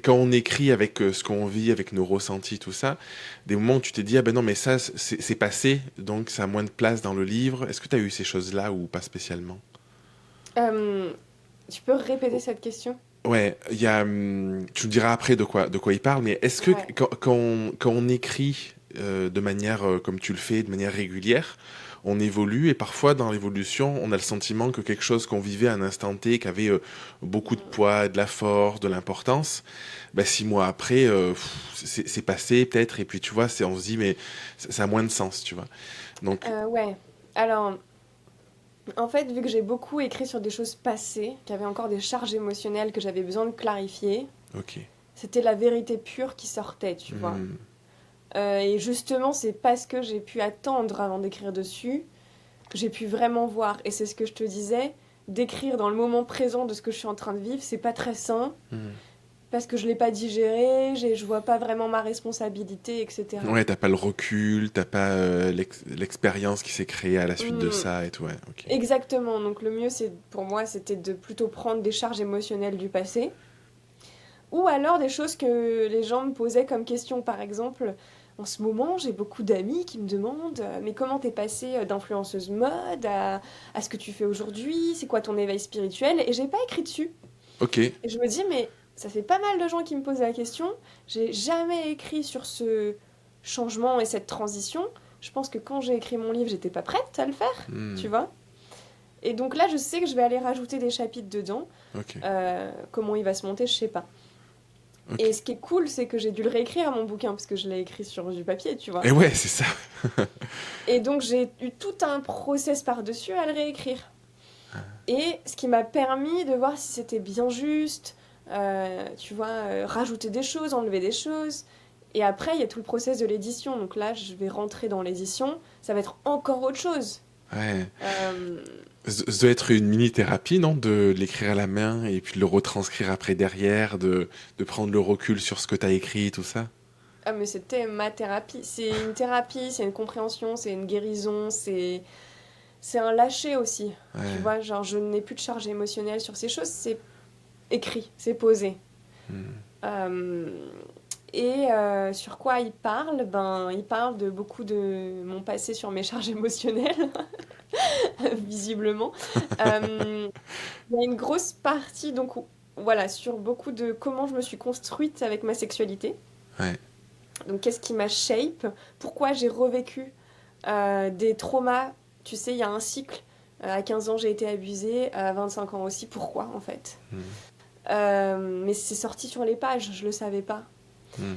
quand on écrit avec ce qu'on vit, avec nos ressentis, tout ça, des moments où tu t'es dit, ah ben non, mais ça, c'est passé, donc ça a moins de place dans le livre. Est-ce que tu as eu ces choses-là ou pas spécialement? Euh, Tu peux répéter cette question? Ouais, tu me diras après de quoi il parle, mais est-ce que Ouais. quand on écrit de manière, comme tu le fais, de manière régulière, on évolue et parfois dans l'évolution, on a le sentiment que quelque chose qu'on vivait à un instant T, qui avait beaucoup de poids, de la force, de l'importance, bah, 6 mois après, c'est passé peut-être, et puis tu vois, on se dit, mais ça a moins de sens, tu vois. Donc, Ouais. Alors, en fait, vu que j'ai beaucoup écrit sur des choses passées, qui avaient encore des charges émotionnelles que j'avais besoin de clarifier, ok. c'était la vérité pure qui sortait, tu vois. Hmm, Et justement, c'est parce que j'ai pu attendre avant d'écrire dessus que j'ai pu vraiment voir. Et c'est ce que je te disais, d'écrire dans le moment présent de ce que je suis en train de vivre, c'est pas très sain, hmm. parce que je l'ai pas digéré, je vois pas vraiment ma responsabilité, etc. Ouais, t'as pas le recul, t'as pas l'expérience qui s'est créée à la suite de Hmm, ça et tout, ouais, ok. exactement. Donc le mieux, pour moi, c'était de plutôt prendre des charges émotionnelles du passé. Ou alors des choses que les gens me posaient comme question. Par exemple, en ce moment, j'ai beaucoup d'amis qui me demandent mais comment t'es passée d'influenceuse mode à ce que tu fais aujourd'hui? C'est quoi ton éveil spirituel? Et j'ai pas écrit dessus. Ok, Et je me dis, mais ça fait pas mal de gens qui me posent la question. J'ai jamais écrit sur ce changement et cette transition. Je pense que quand j'ai écrit mon livre, j'étais pas prête à le faire, tu hmm, vois. Et donc là, je sais que je vais aller rajouter des chapitres dedans. ok, Comment il va se monter, je sais pas. ok. Et ce qui est cool, c'est que j'ai dû le réécrire mon bouquin parce que je l'ai écrit sur du papier, tu Et vois. ouais, c'est ça. Et donc j'ai eu tout un process par-dessus à le réécrire. Et ce qui m'a permis de voir si c'était bien juste, tu vois, rajouter des choses, enlever des choses. Et après, il y a tout le process de l'édition. Donc là, je vais rentrer dans l'édition. Ça va être encore autre chose. Ouais. Euh, Ça doit être une mini-thérapie, non? De l'écrire à la main et puis de le retranscrire après derrière, de prendre le recul sur ce que t'as écrit, tout ça. Ah, mais c'était ma thérapie. C'est une thérapie, c'est une compréhension, c'est une guérison, c'est un lâcher aussi. Tu Ouais. vois, genre, je n'ai plus de charge émotionnelle sur ces choses, c'est écrit, c'est posé. Hmm. Euh, et sur quoi il parle? Ben, il parle de beaucoup de mon passé sur mes charges émotionnelles. visiblement. Il y a une grosse partie, donc voilà, sur beaucoup de comment je me suis construite avec ma sexualité. Ouais. Donc, qu'est-ce qui m'a shape? Pourquoi j'ai revécu des traumas? Tu sais, il y a un cycle. À 15 ans, j'ai été abusée. À 25 ans aussi. Pourquoi, en fait? Mm. Mais c'est sorti sur les pages, je le savais pas. Mm.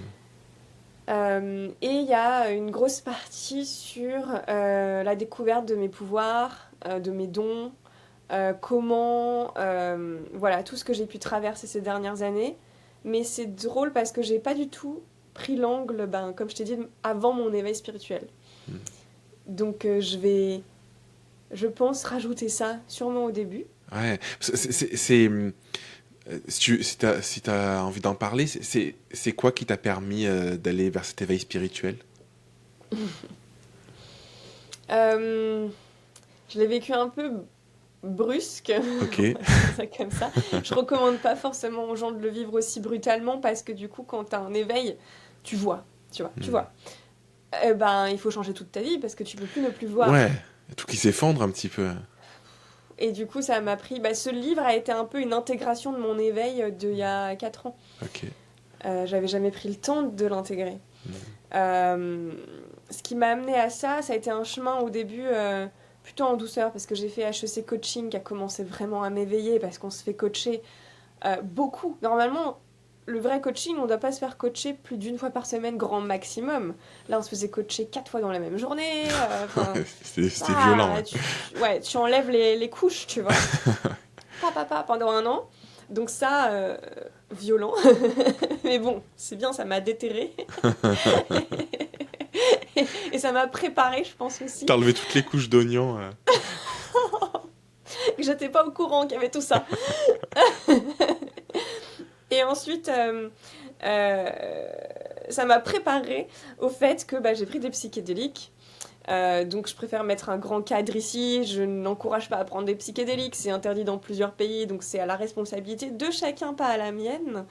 Et il y a une grosse partie sur la découverte de mes pouvoirs, de mes dons, comment, voilà, tout ce que j'ai pu traverser ces dernières années. Mais c'est drôle parce que j'ai pas du tout pris l'angle, ben, comme je t'ai dit, avant mon éveil spirituel. Mm. Donc je pense, rajouter ça sûrement au début. Ouais. Si t'as envie d'en parler, c'est quoi qui t'a permis d'aller vers cet éveil spirituel? Euh, je l'ai vécu un peu brusque, Ok. on va dire ça comme ça. Je recommande pas forcément aux gens de le vivre aussi brutalement parce que du coup, quand t'as un éveil, tu vois, tu Mm. vois. Ben, il faut changer toute ta vie parce que tu peux plus ne plus voir. Ouais. Tout qui s'effondre un petit peu. Et du coup, ça m'a pris. Bah, ce livre a été un peu une intégration de mon éveil d'il y a 4 ans. Ok. J'avais jamais pris le temps de l'intégrer. Mm. Ce qui m'a amené à ça, ça a été un chemin au début plutôt en douceur parce que j'ai fait HEC Coaching qui a commencé vraiment à m'éveiller parce qu'on se fait coacher beaucoup. Normalement, le vrai coaching, on ne doit pas se faire coacher plus d'une fois par semaine, grand maximum. Là, on se faisait coacher 4 fois dans la même journée. C'était violent. Ouais. Ouais, tu enlèves les couches, tu vois. Papa, pendant 1 an. Donc ça, violent. Mais bon, c'est bien, ça m'a déterré. Et ça m'a préparé, je pense aussi. T'as enlevé toutes les couches d'oignons. Que j'étais pas au courant qu'il y avait tout ça. Et ensuite, ça m'a préparé au fait que bah, j'ai pris des psychédéliques. Donc je préfère mettre un grand cadre ici. Je n'encourage pas à prendre des psychédéliques. C'est interdit dans plusieurs pays, donc c'est à la responsabilité de chacun, pas à la mienne.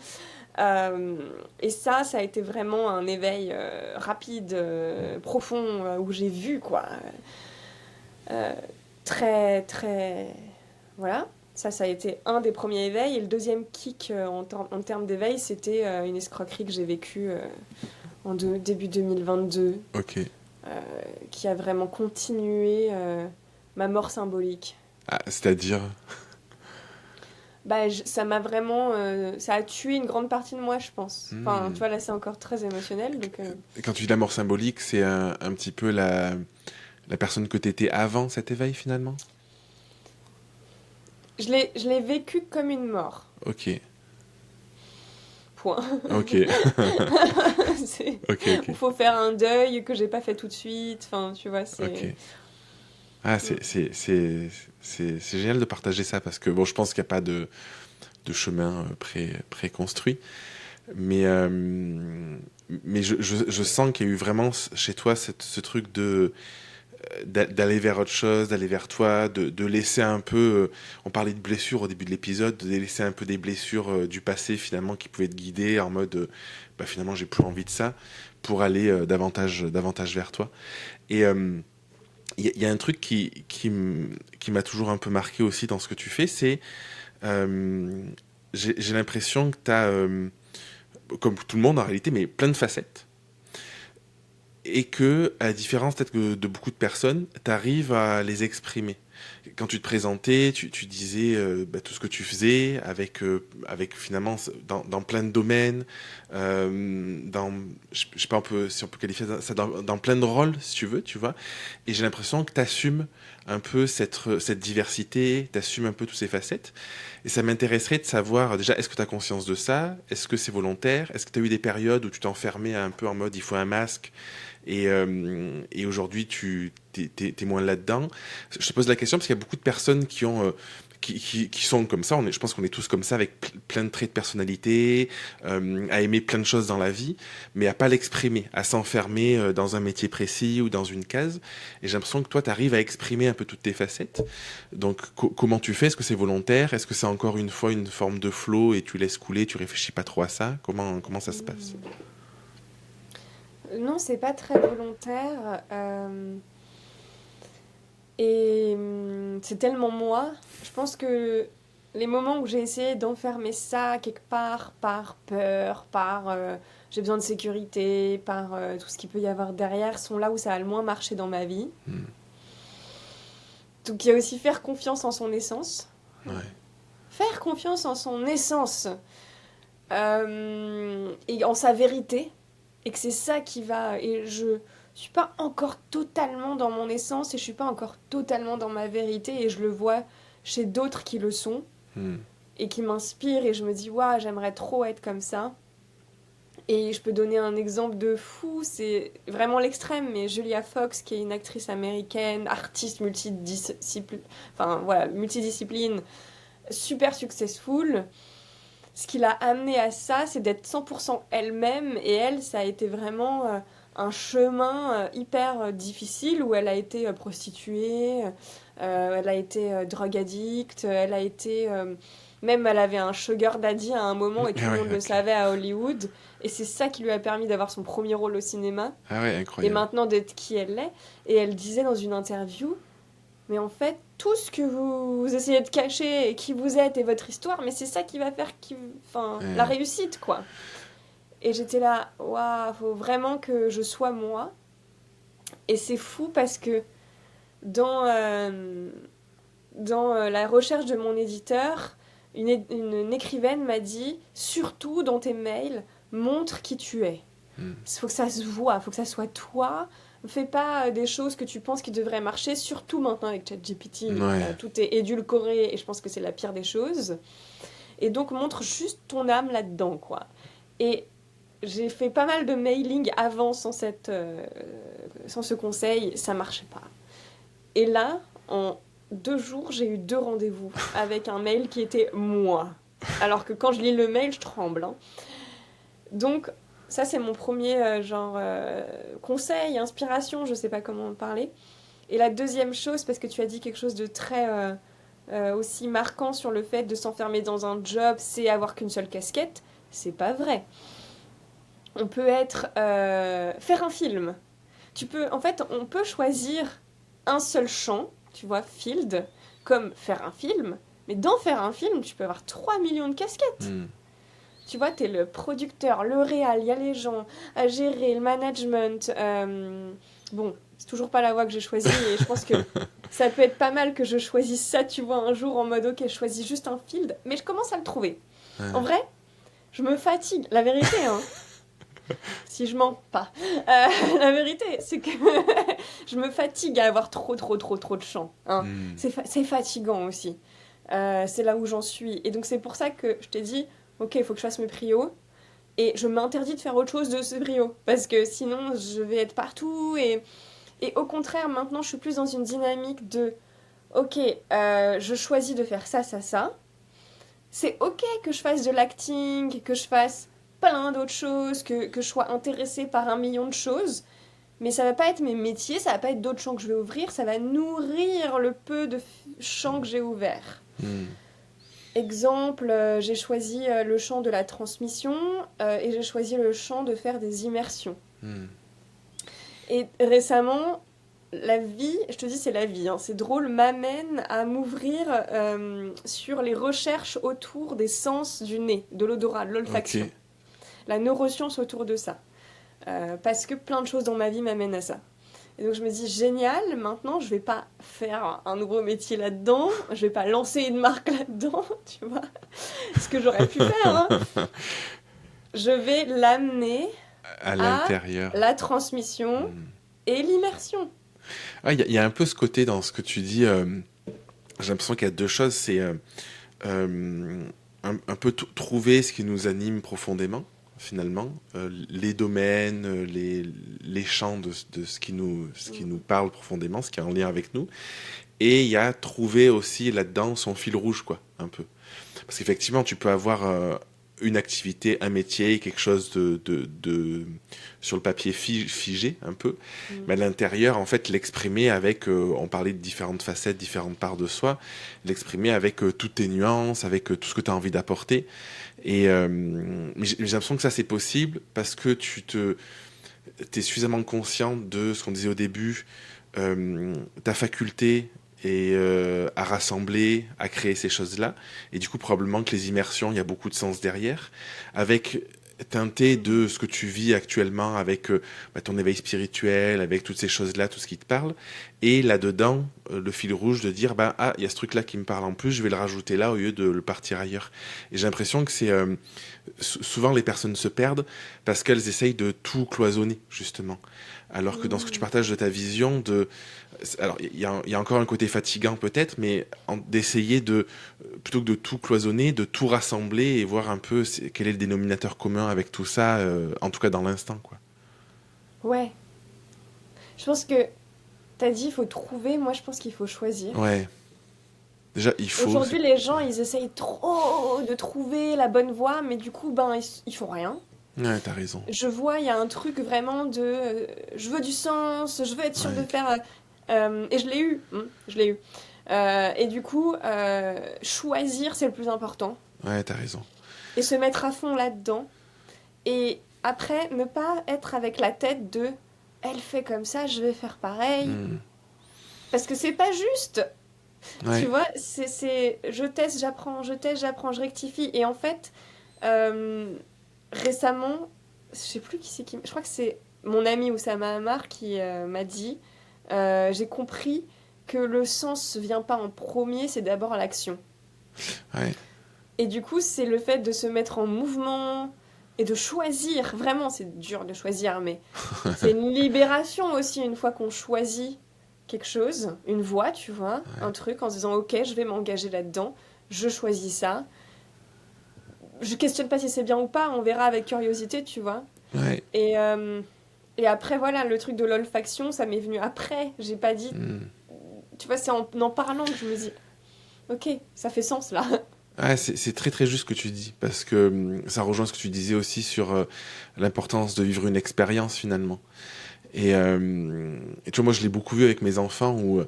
Et ça a été vraiment un éveil rapide, profond, où j'ai vu, quoi. Très, très... Voilà. Ça a été un des premiers éveils. Et le deuxième kick en termes d'éveil, c'était une escroquerie que j'ai vécue en début 2022. Ok. Qui a vraiment continué ma mort symbolique. Ah, c'est-à-dire? Bah, ça m'a vraiment... ça a tué une grande partie de moi, je pense. Enfin, Hmm. tu vois, là, c'est encore très émotionnel. Donc, Quand tu dis la mort symbolique, c'est un petit peu la personne que t'étais avant cet éveil, finalement? je l'ai vécu comme une mort. Ok. Point. Ok. C'est... Ok, ok. Il faut faire un deuil que j'ai pas fait tout de suite. Enfin, tu vois, c'est... Ok. Ah, c'est génial de partager ça parce que, bon, je pense qu'il n'y a pas de chemin préconstruit. Mais je sens qu'il y a eu vraiment chez toi ce truc d'aller vers autre chose, d'aller vers toi, de laisser un peu... on parlait de blessures au début de l'épisode, de laisser un peu des blessures du passé finalement qui pouvaient te guider en mode bah, finalement j'ai plus envie de ça pour aller davantage vers toi. Et y a un truc qui m'a toujours un peu marqué aussi dans ce que tu fais, c'est j'ai l'impression que tu as, comme tout le monde en réalité, mais plein de facettes. Et que, à la différence peut-être que de beaucoup de personnes, tu arrives à les exprimer. Quand tu te présentais, tu disais bah, tout ce que tu faisais avec finalement dans plein de domaines, je sais pas si on peut qualifier ça dans plein de rôles, si tu veux, tu vois. Et j'ai l'impression que tu assumes un peu cette diversité, tu assumes un peu toutes ces facettes. Et ça m'intéresserait de savoir, déjà, est-ce que tu as conscience de ça? Est-ce que c'est volontaire? Est-ce que tu as eu des périodes où tu t'enfermais un peu en mode il faut un masque? Et aujourd'hui, t'es moins là-dedans. Je te pose la question parce qu'il y a beaucoup de personnes qui sont comme ça. Je pense qu'on est tous comme ça, avec plein de traits de personnalité, à aimer plein de choses dans la vie, mais à pas l'exprimer, à s'enfermer dans un métier précis ou dans une case. Et j'ai l'impression que toi, tu arrives à exprimer un peu toutes tes facettes. Donc, comment tu fais? Est-ce que c'est volontaire? Est-ce que c'est encore une fois une forme de flow et tu laisses couler, tu réfléchis pas trop à ça? Comment ça se passe? Non, c'est pas très volontaire. Et c'est tellement moi. Je pense que les moments où j'ai essayé d'enfermer ça quelque part par peur, par j'ai besoin de sécurité, par tout ce qu'il peut y avoir derrière, sont là où ça a le moins marché dans ma vie. Mm. Donc il y a aussi faire confiance en son essence. Ouais. Faire confiance en son essence et en sa vérité. Et que c'est ça qui va... Et je suis pas encore totalement dans mon essence et je suis pas encore totalement dans ma vérité et je le vois chez d'autres qui le sont Mm. et qui m'inspirent et je me dis waouh, j'aimerais trop être comme ça. Et je peux donner un exemple de fou, c'est vraiment l'extrême, mais Julia Fox, qui est une actrice américaine, artiste multidiscipline, super successful. Ce qui l'a amenée à ça, c'est d'être 100% elle-même. Et elle, ça a été vraiment un chemin hyper difficile où elle a été prostituée, elle a été drogue addict, elle a été... même elle avait un sugar daddy à un moment et tout le Ah ouais, monde le ok. savait à Hollywood. Et c'est ça qui lui a permis d'avoir son premier rôle au cinéma. Ah ouais, Et incroyable. maintenant d'être qui elle est. Et elle disait dans une interview, mais en fait, tout ce que vous essayez de cacher et qui vous êtes et votre histoire, mais c'est ça qui va faire la Ouais. réussite, quoi. Et j'étais là, waouh, faut vraiment que je sois moi. Et c'est fou parce que dans, la recherche de mon éditeur, une écrivaine m'a dit, surtout dans tes mails, montre qui tu es. Mm. Il faut que ça se voit, il faut que ça soit toi. Fais pas des choses que tu penses qui devraient marcher, surtout maintenant avec ChatGPT. Ouais. Tout est édulcoré et je pense que c'est la pire des choses. Et donc montre juste ton âme là-dedans, quoi. Et j'ai fait pas mal de mailing avant sans ce conseil, ça marchait pas. Et là, en 2 jours, j'ai eu 2 rendez-vous avec un mail qui était moi. Alors que quand je lis le mail, je tremble. Hein. Donc, ça, c'est mon premier conseil, inspiration, je sais pas comment en parler. Et la deuxième chose, parce que tu as dit quelque chose de très aussi marquant sur le fait de s'enfermer dans un job, c'est avoir qu'une seule casquette. C'est pas vrai. On peut faire un film. On peut choisir un seul champ, tu vois, field, comme faire un film. Mais dans faire un film, tu peux avoir 3 millions de casquettes. Mm. Tu vois, t'es le producteur, le réal, il y a les gens à gérer, le management. Bon, c'est toujours pas la voie que j'ai choisie et je pense que ça peut être pas mal que je choisisse ça, tu vois, un jour en mode ok, je choisis juste un field, mais je commence à le trouver. Ouais. En vrai, je me fatigue. La vérité, hein, si je mens pas, la vérité, c'est que je me fatigue à avoir trop de champs. Hein. Mm. C'est fatigant aussi. C'est là où j'en suis. Et donc c'est pour ça que je t'ai dit, ok, il faut que je fasse mes prios. Et je m'interdis de faire autre chose de ce brio. Parce que sinon, je vais être partout. Et au contraire, maintenant, je suis plus dans une dynamique de... Ok, je choisis de faire ça, ça, ça. C'est ok que je fasse de l'acting, que je fasse plein d'autres choses, que je sois intéressée par 1 million de choses. Mais ça va pas être mes métiers, ça va pas être d'autres champs que je vais ouvrir. Ça va nourrir le peu de champs que j'ai ouverts. Mm. Exemple, j'ai choisi le champ de la transmission et j'ai choisi le champ de faire des immersions. Mm. Et récemment, la vie, je te dis c'est la vie, hein, c'est drôle, m'amène à m'ouvrir sur les recherches autour des sens du nez, de l'odorat, de l'olfaction. Ok. La neuroscience autour de ça. Parce que plein de choses dans ma vie m'amènent à ça. Et donc je me dis, génial, maintenant je vais pas faire un nouveau métier là-dedans, je vais pas lancer une marque là-dedans, tu vois, ce que j'aurais pu faire. Hein. Je vais l'amener À à l'intérieur. la transmission Mm. et l'immersion. Ah, y a un peu ce côté dans ce que tu dis. J'ai l'impression qu'il y a deux choses. C'est un peu trouver ce qui nous anime profondément, finalement. Les domaines, les champs de ce qui nous parle profondément, ce qui est en lien avec nous. Et il y a trouver aussi là-dedans son fil rouge, quoi, un peu. Parce qu'effectivement, tu peux avoir une activité, un métier, quelque chose sur le papier figé un peu, mais à l'intérieur, en fait, l'exprimer avec, on parlait de différentes facettes, différentes parts de soi, l'exprimer avec toutes tes nuances, avec tout ce que tu as envie d'apporter. Et mais j'ai l'impression que ça, c'est possible parce que t'es suffisamment conscient de ce qu'on disait au début, ta faculté et à rassembler, à créer ces choses-là. Et du coup, probablement que les immersions, il y a beaucoup de sens derrière, avec teinté de ce que tu vis actuellement, avec ton éveil spirituel, avec toutes ces choses-là, tout ce qui te parle. Et là-dedans, le fil rouge de dire, il y a ce truc-là qui me parle en plus, je vais le rajouter là au lieu de le partir ailleurs. Et j'ai l'impression que c'est... souvent, les personnes se perdent parce qu'elles essayent de tout cloisonner, justement. Alors que dans ce que tu partages de ta vision, alors il y a encore un côté fatigant peut-être, mais d'essayer plutôt que de tout cloisonner, de tout rassembler et voir un peu quel est le dénominateur commun avec tout ça, en tout cas dans l'instant, quoi. Ouais. Je pense que t'as dit il faut trouver, moi je pense qu'il faut choisir. Ouais. Déjà, il faut... Aujourd'hui, les gens, ils essayent trop de trouver la bonne voie, mais du coup, ils font rien. Ouais, t'as raison. Je vois, il y a un truc vraiment de... je veux du sens, je veux être sûre de faire... et je l'ai eu, je l'ai eu. Et du coup, choisir, c'est le plus important. Ouais, t'as raison. Et se mettre à fond là-dedans. Et après, ne pas être avec la tête de... Elle fait comme ça, je vais faire pareil. Parce que c'est pas juste. Ouais. Tu vois, c'est je teste, j'apprends, je rectifie. Et en fait, récemment, je sais plus qui c'est qui... Je crois que c'est mon ami Oussama Hamar qui m'a dit j'ai compris que le sens ne vient pas en premier, c'est d'abord l'action. Ouais. Et du coup, c'est le fait de se mettre en mouvement et de choisir. Vraiment, c'est dur de choisir, mais c'est une libération aussi une fois qu'on choisit quelque chose, une voie, tu vois, un truc en se disant ok, je vais m'engager là-dedans, je choisis ça. Je questionne pas si c'est bien ou pas, on verra avec curiosité, tu vois. Ouais. Et après, voilà, le truc de l'olfaction, ça m'est venu après. J'ai pas dit. Tu vois, c'est en parlant que je me dis ok, ça fait sens là. Ah, c'est très très juste ce que tu dis, parce que ça rejoint ce que tu disais aussi sur l'importance de vivre une expérience finalement. Et tu vois, moi je l'ai beaucoup vu avec mes enfants où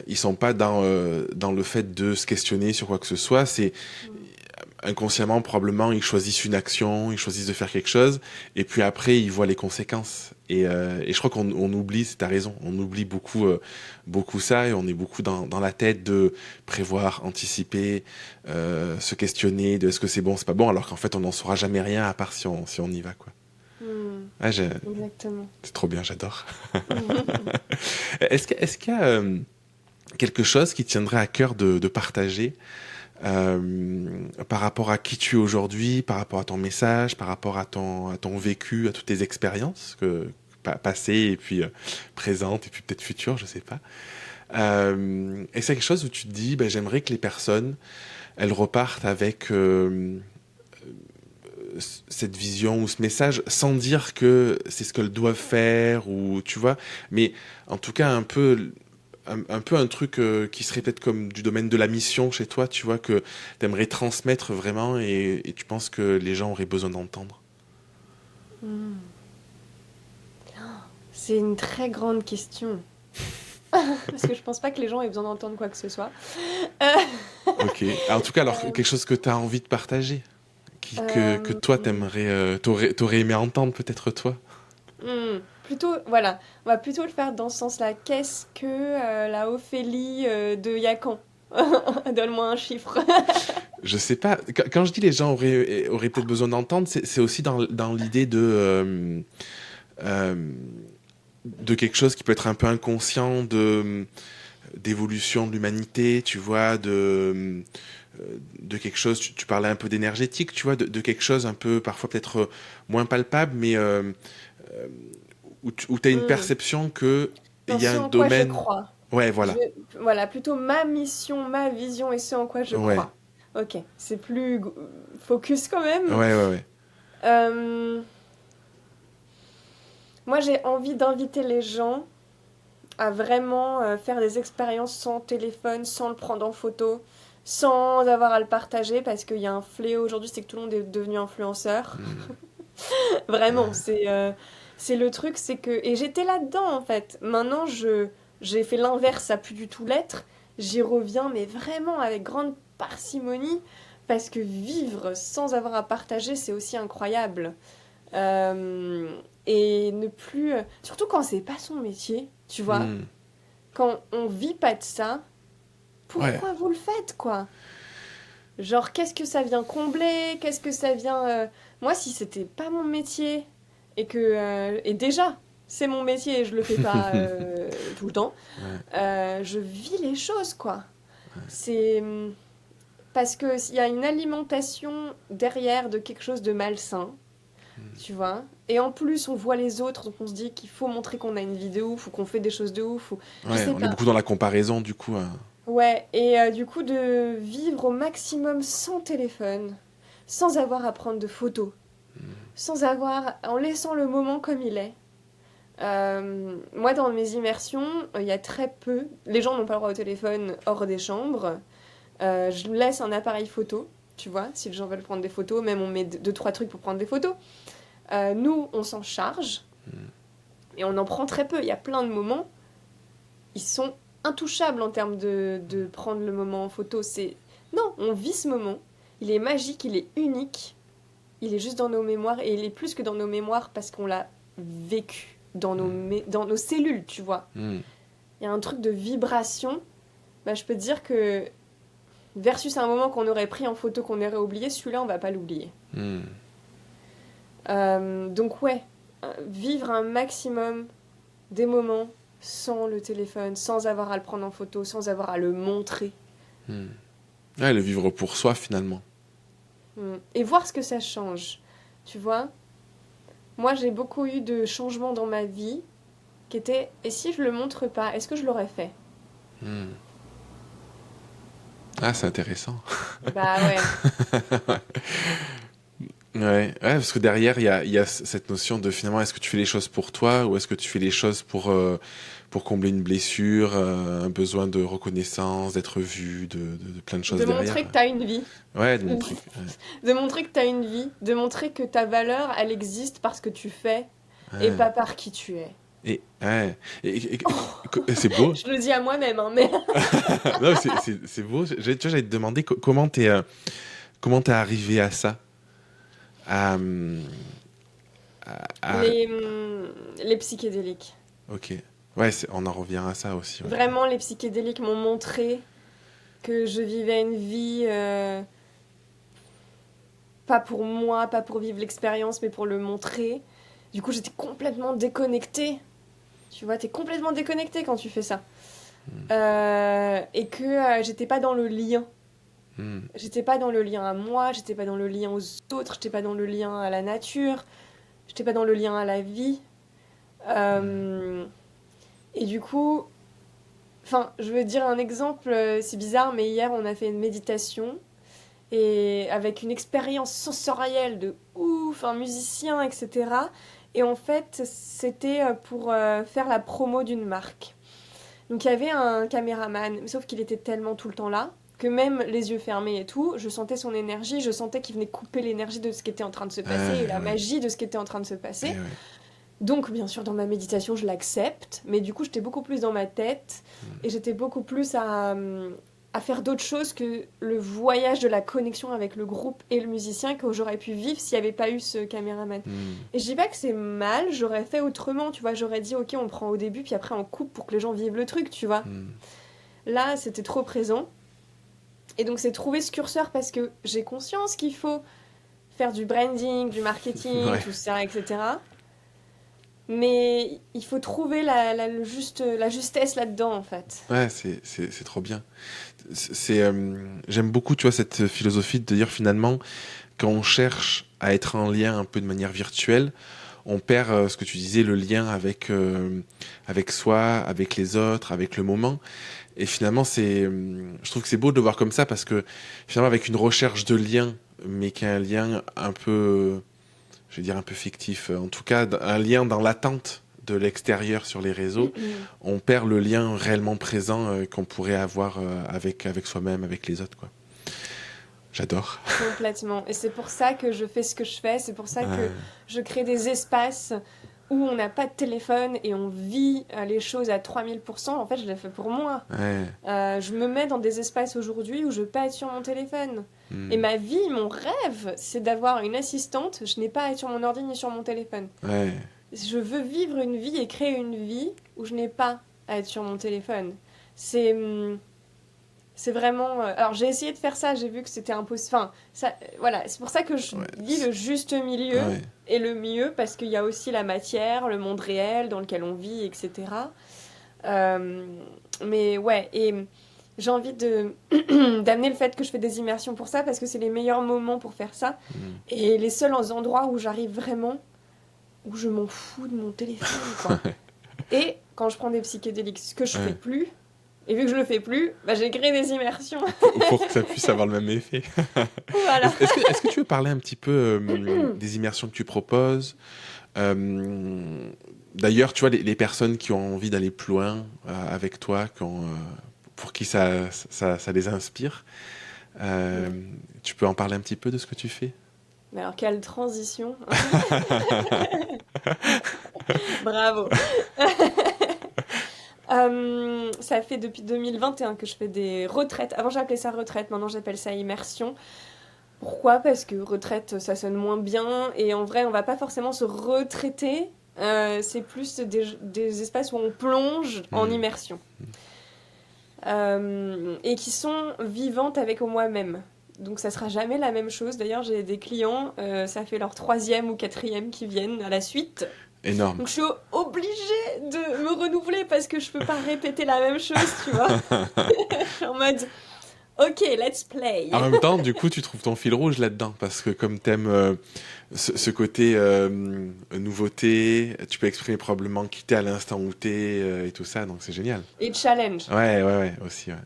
ils sont pas dans le fait de se questionner sur quoi que ce soit, c'est inconsciemment probablement ils choisissent une action, ils choisissent de faire quelque chose, et puis après ils voient les conséquences. Et je crois qu'on oublie, t'as raison, on oublie beaucoup ça, et on est beaucoup dans la tête de prévoir, anticiper, se questionner de est-ce que c'est bon, c'est pas bon, alors qu'en fait on n'en saura jamais rien à part si on y va, quoi. Ah, Exactement. c'est trop bien, j'adore. Est-ce qu'il y a quelque chose qui tiendrait à cœur de partager par rapport à qui tu es aujourd'hui, par rapport à ton message, par rapport à ton vécu, à toutes tes expériences passées et puis présentes et puis peut-être futures, je sais pas. Et c'est quelque chose où tu te dis, j'aimerais que les personnes, elles repartent avec cette vision ou ce message sans dire que c'est ce qu'elles doivent faire ou tu vois, mais en tout cas un peu un truc qui serait peut-être comme du domaine de la mission chez toi, tu vois, que t'aimerais transmettre vraiment et tu penses que les gens auraient besoin d'entendre. C'est une très grande question. Parce que je pense pas que les gens aient besoin d'entendre quoi que ce soit. Ok. En tout cas, alors quelque chose que tu as envie de partager, que toi t'aurais aimé entendre peut-être toi. Plutôt, voilà, on va plutôt le faire dans ce sens-là. Qu'est-ce que la Ophélie de Yacan? Donne-moi un chiffre. Je sais pas. Quand je dis les gens auraient peut-être besoin d'entendre, c'est aussi dans l'idée de quelque chose qui peut être un peu inconscient d'évolution de l'humanité, tu vois, de quelque chose, tu parlais un peu d'énergétique, tu vois, de quelque chose un peu parfois peut-être moins palpable, mais où tu as une perception que il y a un domaine... Quoi je crois. Ouais, voilà. Voilà, plutôt ma mission, ma vision et ce en quoi je crois. Ok, c'est plus focus quand même. Ouais. Moi, j'ai envie d'inviter les gens à vraiment faire des expériences sans téléphone, sans le prendre en photo, sans avoir à le partager, parce qu'il y a un fléau aujourd'hui, c'est que tout le monde est devenu influenceur. Vraiment, c'est le truc, c'est que... Et j'étais là-dedans, en fait. Maintenant, j'ai fait l'inverse, ça pue du tout l'être. J'y reviens, mais vraiment avec grande parcimonie, parce que vivre sans avoir à partager, c'est aussi incroyable. Et ne plus... surtout quand c'est pas son métier. Tu vois? Hmm. Quand on vit pas de ça, Ouais. pourquoi vous le faites, quoi? Genre, qu'est-ce que ça vient combler? Qu'est-ce que ça vient... Moi, si c'était pas mon métier, et que... et déjà, c'est mon métier et je le fais pas tout le temps, Ouais. je vis les choses, quoi. C'est... Parce qu'il y a une alimentation derrière de quelque chose de malsain, tu vois. Et en plus, on voit les autres, donc on se dit qu'il faut montrer qu'on a une vie de ouf, ou qu'on fait des choses de ouf, ou... Je Ouais, sais on est pas. beaucoup dans la comparaison, du coup. Ouais, et du coup, de vivre au maximum sans téléphone, sans avoir à prendre de photos, sans avoir... en laissant le moment comme il est. Moi, dans mes immersions, il y a très peu... Les gens n'ont pas le droit au téléphone hors des chambres. Je laisse un appareil photo, tu vois, si les gens veulent prendre des photos, même on met deux, trois trucs pour prendre des photos. Nous, on s'en charge, et on en prend très peu. Il y a plein de moments, ils sont intouchables en termes de prendre le moment en photo. Non, on vit ce moment, il est magique, il est unique, il est juste dans nos mémoires, et il est plus que dans nos mémoires parce qu'on l'a vécu dans nos cellules, tu vois. Hmm. Il y a un truc de vibration, bah, je peux te dire que versus un moment qu'on aurait pris en photo, qu'on aurait oublié, celui-là, on va pas l'oublier. Hmm. Donc ouais, vivre un maximum des moments sans le téléphone, sans avoir à le prendre en photo, sans avoir à le montrer. Hmm. Ouais, le vivre pour soi, finalement. Et voir ce que ça change. Tu vois, moi j'ai beaucoup eu de changements dans ma vie qui étaient, et si je le montre pas, est-ce que je l'aurais fait? Hmm. Ah, c'est intéressant. Bah ouais. Ouais, ouais, parce que derrière, il y a cette notion de finalement, est-ce que tu fais les choses pour toi ou est-ce que tu fais les choses pour combler une blessure, un besoin de reconnaissance, d'être vu, de plein de choses De derrière. montrer que t'as une vie. Ouais, de montrer. Ouais. De montrer que t'as une vie. De montrer que ta valeur, elle existe parce que tu fais et Ouais. pas par qui tu es. Et, ouais. C'est beau. Je le dis à moi-même, hein, mais... Non, c'est beau. Tu vois, j'allais te demander comment t'es arrivé à ça. À, à- Les psychédéliques. Ok. Ouais, on en revient à ça aussi. Ouais. Vraiment, les psychédéliques m'ont montré que je vivais une vie pas pour moi, pas pour vivre l'expérience, mais pour le montrer. Du coup, j'étais complètement déconnectée. Tu vois, t'es complètement déconnectée quand tu fais ça. Et que j'étais pas dans le lien. J'étais pas dans le lien à moi, j'étais pas dans le lien aux autres, j'étais pas dans le lien à la nature, j'étais pas dans le lien à la vie. Et du coup, enfin, je veux dire un exemple, c'est bizarre, mais hier on a fait une méditation et avec une expérience sensorielle de ouf, un musicien, etc. Et en fait, c'était pour faire la promo d'une marque. Donc il y avait un caméraman, sauf qu'il était tellement tout le temps là que même les yeux fermés et tout, je sentais son énergie, je sentais qu'il venait couper l'énergie de ce qui était en train de se passer et la magie de ce qui était en train de se passer. Ouais. Donc, bien sûr, dans ma méditation, je l'accepte, mais du coup, j'étais beaucoup plus dans ma tête et j'étais beaucoup plus à faire d'autres choses que le voyage de la connexion avec le groupe et le musicien que j'aurais pu vivre s'il n'y avait pas eu ce caméraman. Et je dis pas que c'est mal, j'aurais fait autrement, tu vois, j'aurais dit, ok, on prend au début, puis après on coupe pour que les gens vivent le truc, tu vois. Là, c'était trop présent. Et donc, c'est trouver ce curseur parce que j'ai conscience qu'il faut faire du branding, du marketing, tout ça, etc. Mais il faut trouver la justesse là-dedans, en fait. Ouais, c'est trop bien. J'aime beaucoup, tu vois, cette philosophie de dire finalement, quand on cherche à être en lien un peu de manière virtuelle, on perd ce que tu disais, le lien avec soi, avec les autres, avec le moment. Et finalement, je trouve que c'est beau de le voir comme ça parce que finalement, avec une recherche de lien, mais qui est un lien un peu, je vais dire un peu fictif, en tout cas, un lien dans l'attente de l'extérieur sur les réseaux, on perd le lien réellement présent qu'on pourrait avoir avec soi-même, avec les autres, quoi. J'adore. Complètement. Et c'est pour ça que je fais ce que je fais. C'est pour ça que je crée des espaces où on n'a pas de téléphone et on vit les choses à 3000%. En fait, je l'ai fait pour moi. Je me mets dans des espaces aujourd'hui où je ne veux pas être sur mon téléphone. Et ma vie, mon rêve, c'est d'avoir une assistante. Je n'ai pas à être sur mon ordi ni sur mon téléphone. je veux vivre une vie et créer une vie où je n'ai pas à être sur mon téléphone. C'est, c'est vraiment... Alors j'ai essayé de faire ça, j'ai vu que c'était impossible. Enfin, ça, voilà, c'est pour ça que je Ouais, dis le juste milieu ouais. et le mieux, parce qu'il y a aussi la matière, le monde réel dans lequel on vit, etc. Euh, mais ouais, et j'ai envie de d'amener le fait que je fais des immersions pour ça, parce que c'est les meilleurs moments pour faire ça. Mm. Et les seuls endroits où j'arrive vraiment, où je m'en fous de mon téléphone, quoi. Et quand je prends des psychédéliques, ce que je fais Ouais. plus, et vu que je le fais plus, bah, j'ai créé des immersions. Pour que ça puisse avoir le même effet. Voilà. Est-ce que tu veux parler un petit peu des immersions que tu proposes? D'ailleurs, tu vois, les personnes qui ont envie d'aller plus loin avec toi, pour qui ça les inspire, euh, Ouais. tu peux en parler un petit peu de ce que tu fais? Mais alors, quelle transition. Bravo. Ça fait depuis 2021 que je fais des retraites. Avant, j'appelais ça retraite, maintenant j'appelle ça immersion. Pourquoi? Parce que retraite, ça sonne moins bien. Et en vrai, on va pas forcément se retraiter. C'est plus des espaces où on plonge en Hmm. immersion. Et qui sont vivantes avec moi-même. Donc ça sera jamais la même chose. D'ailleurs, j'ai des clients, ça fait leur 3e ou 4e qui viennent à la suite. Énorme. Donc je suis obligée de me renouveler parce que je peux pas répéter la même chose, tu vois. Je suis en mode, ok, let's play. En même temps, du coup, tu trouves ton fil rouge là-dedans, parce que comme t'aimes ce côté nouveauté, tu peux exprimer probablement qui t'es à l'instant où t'es et tout ça, donc c'est génial. Et challenge. Ouais, aussi, ouais.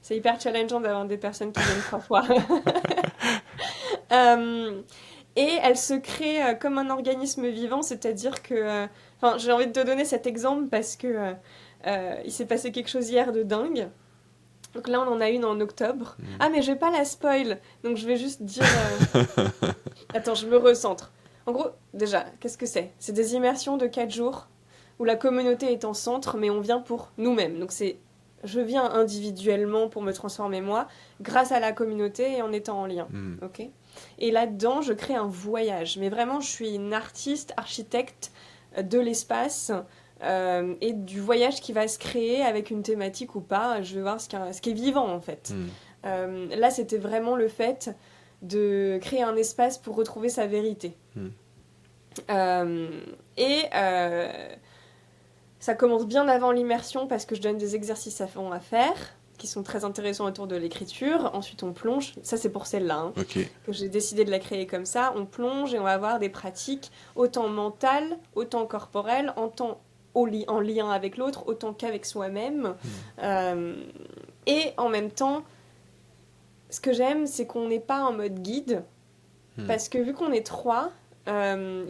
C'est hyper challengeant d'avoir des personnes qui viennent 3 fois. Euh, et elle se crée comme un organisme vivant, c'est-à-dire que... Enfin, j'ai envie de te donner cet exemple parce que il s'est passé quelque chose hier de dingue. Donc là, on en a une en octobre. Mm. Ah, mais je vais pas la spoil, donc je vais juste dire... Attends, je me recentre. En gros, déjà, qu'est-ce que c'est? C'est des immersions de 4 jours où la communauté est en centre, mais on vient pour nous-mêmes. Donc c'est... Je viens individuellement pour me transformer moi, grâce à la communauté et en étant en lien. Mm. Ok. Et là-dedans, je crée un voyage. Mais vraiment, je suis une artiste, architecte de l'espace et du voyage qui va se créer avec une thématique ou pas. Je vais voir ce qui est vivant, en fait. Mm. Là, c'était vraiment le fait de créer un espace pour retrouver sa vérité. Mm. Euh, et ça commence bien avant l'immersion parce que je donne des exercices à faire qui sont très intéressants autour de l'écriture. Ensuite, on plonge. Ça, c'est pour celle-là, hein, Ok. que j'ai décidé de la créer comme ça. On plonge et on va avoir des pratiques autant mentales, autant corporelles, en lien avec l'autre, autant qu'avec soi-même. Et en même temps, ce que j'aime, c'est qu'on n'est pas en mode guide. Parce que vu qu'on est 3, et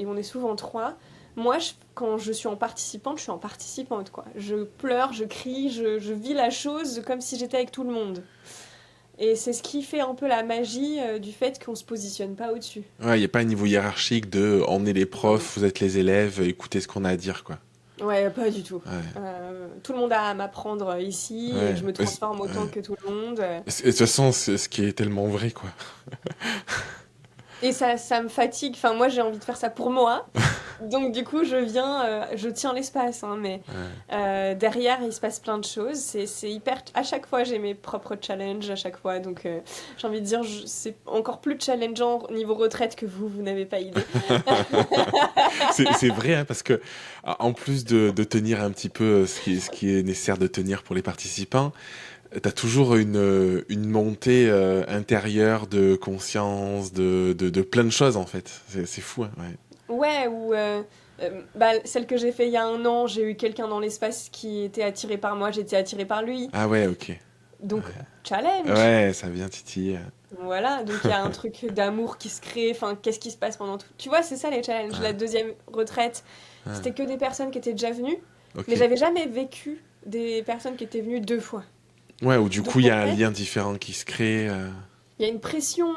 on est souvent 3, moi, quand je suis en participante, je suis en participante, quoi. Je pleure, je crie, je vis la chose comme si j'étais avec tout le monde. Et c'est ce qui fait un peu la magie du fait qu'on se positionne pas au-dessus. Ouais, il n'y a pas un niveau hiérarchique de on est les profs, vous êtes les élèves, écoutez ce qu'on a à dire, quoi. Ouais, pas du tout. Ouais. Tout le monde a à m'apprendre ici, et Ouais. je me transforme autant Ouais. que tout le monde. Et de toute façon, c'est ce qui est tellement vrai, quoi. Et ça me fatigue. Enfin, moi, j'ai envie de faire ça pour moi. Donc, du coup, je viens, je tiens l'espace. Hein, mais Ouais. derrière, il se passe plein de choses. C'est hyper... À chaque fois, j'ai mes propres challenges à chaque fois. Donc, j'ai envie de dire, c'est encore plus challengeant niveau retraite que vous n'avez pas idée. C'est vrai, hein, parce que en plus de tenir un petit peu ce qui est nécessaire de tenir pour les participants, t'as toujours une montée intérieure de conscience, de plein de choses, en fait. C'est fou, hein, ouais. Ouais, ou... bah, celle que j'ai fait il y a 1 an, j'ai eu quelqu'un dans l'espace qui était attiré par moi, j'étais attirée par lui. Ah ouais, ok. Donc, challenge. Ouais, ça vient titiller. Voilà, donc il y a un truc d'amour qui se crée, enfin, qu'est-ce qui se passe pendant tout... Tu vois, c'est ça les challenges. La 2e retraite, c'était que des personnes qui étaient déjà venues, Ok. mais j'avais jamais vécu des personnes qui étaient venues 2 fois. Ouais, où du Donc, coup, il y a en un fait, lien différent qui se crée. il y a une pression,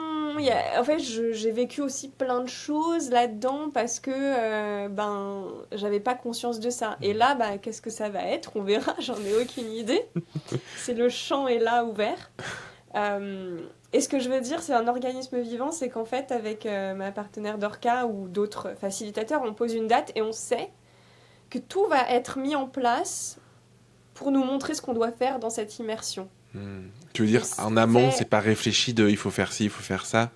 en fait, j'ai vécu aussi plein de choses là-dedans parce que, ben, j'avais pas conscience de ça. Et là, bah, qu'est-ce que ça va être? On verra, j'en ai aucune idée. C'est le champ est là, ouvert. Et ce que je veux dire, c'est un organisme vivant, c'est qu'en fait, avec ma partenaire Dorca ou d'autres facilitateurs, on pose une date et on sait que tout va être mis en place pour nous montrer ce qu'on doit faire dans cette immersion. Tu veux dire, en amont, c'est pas réfléchi de il faut faire ci, il faut faire ça?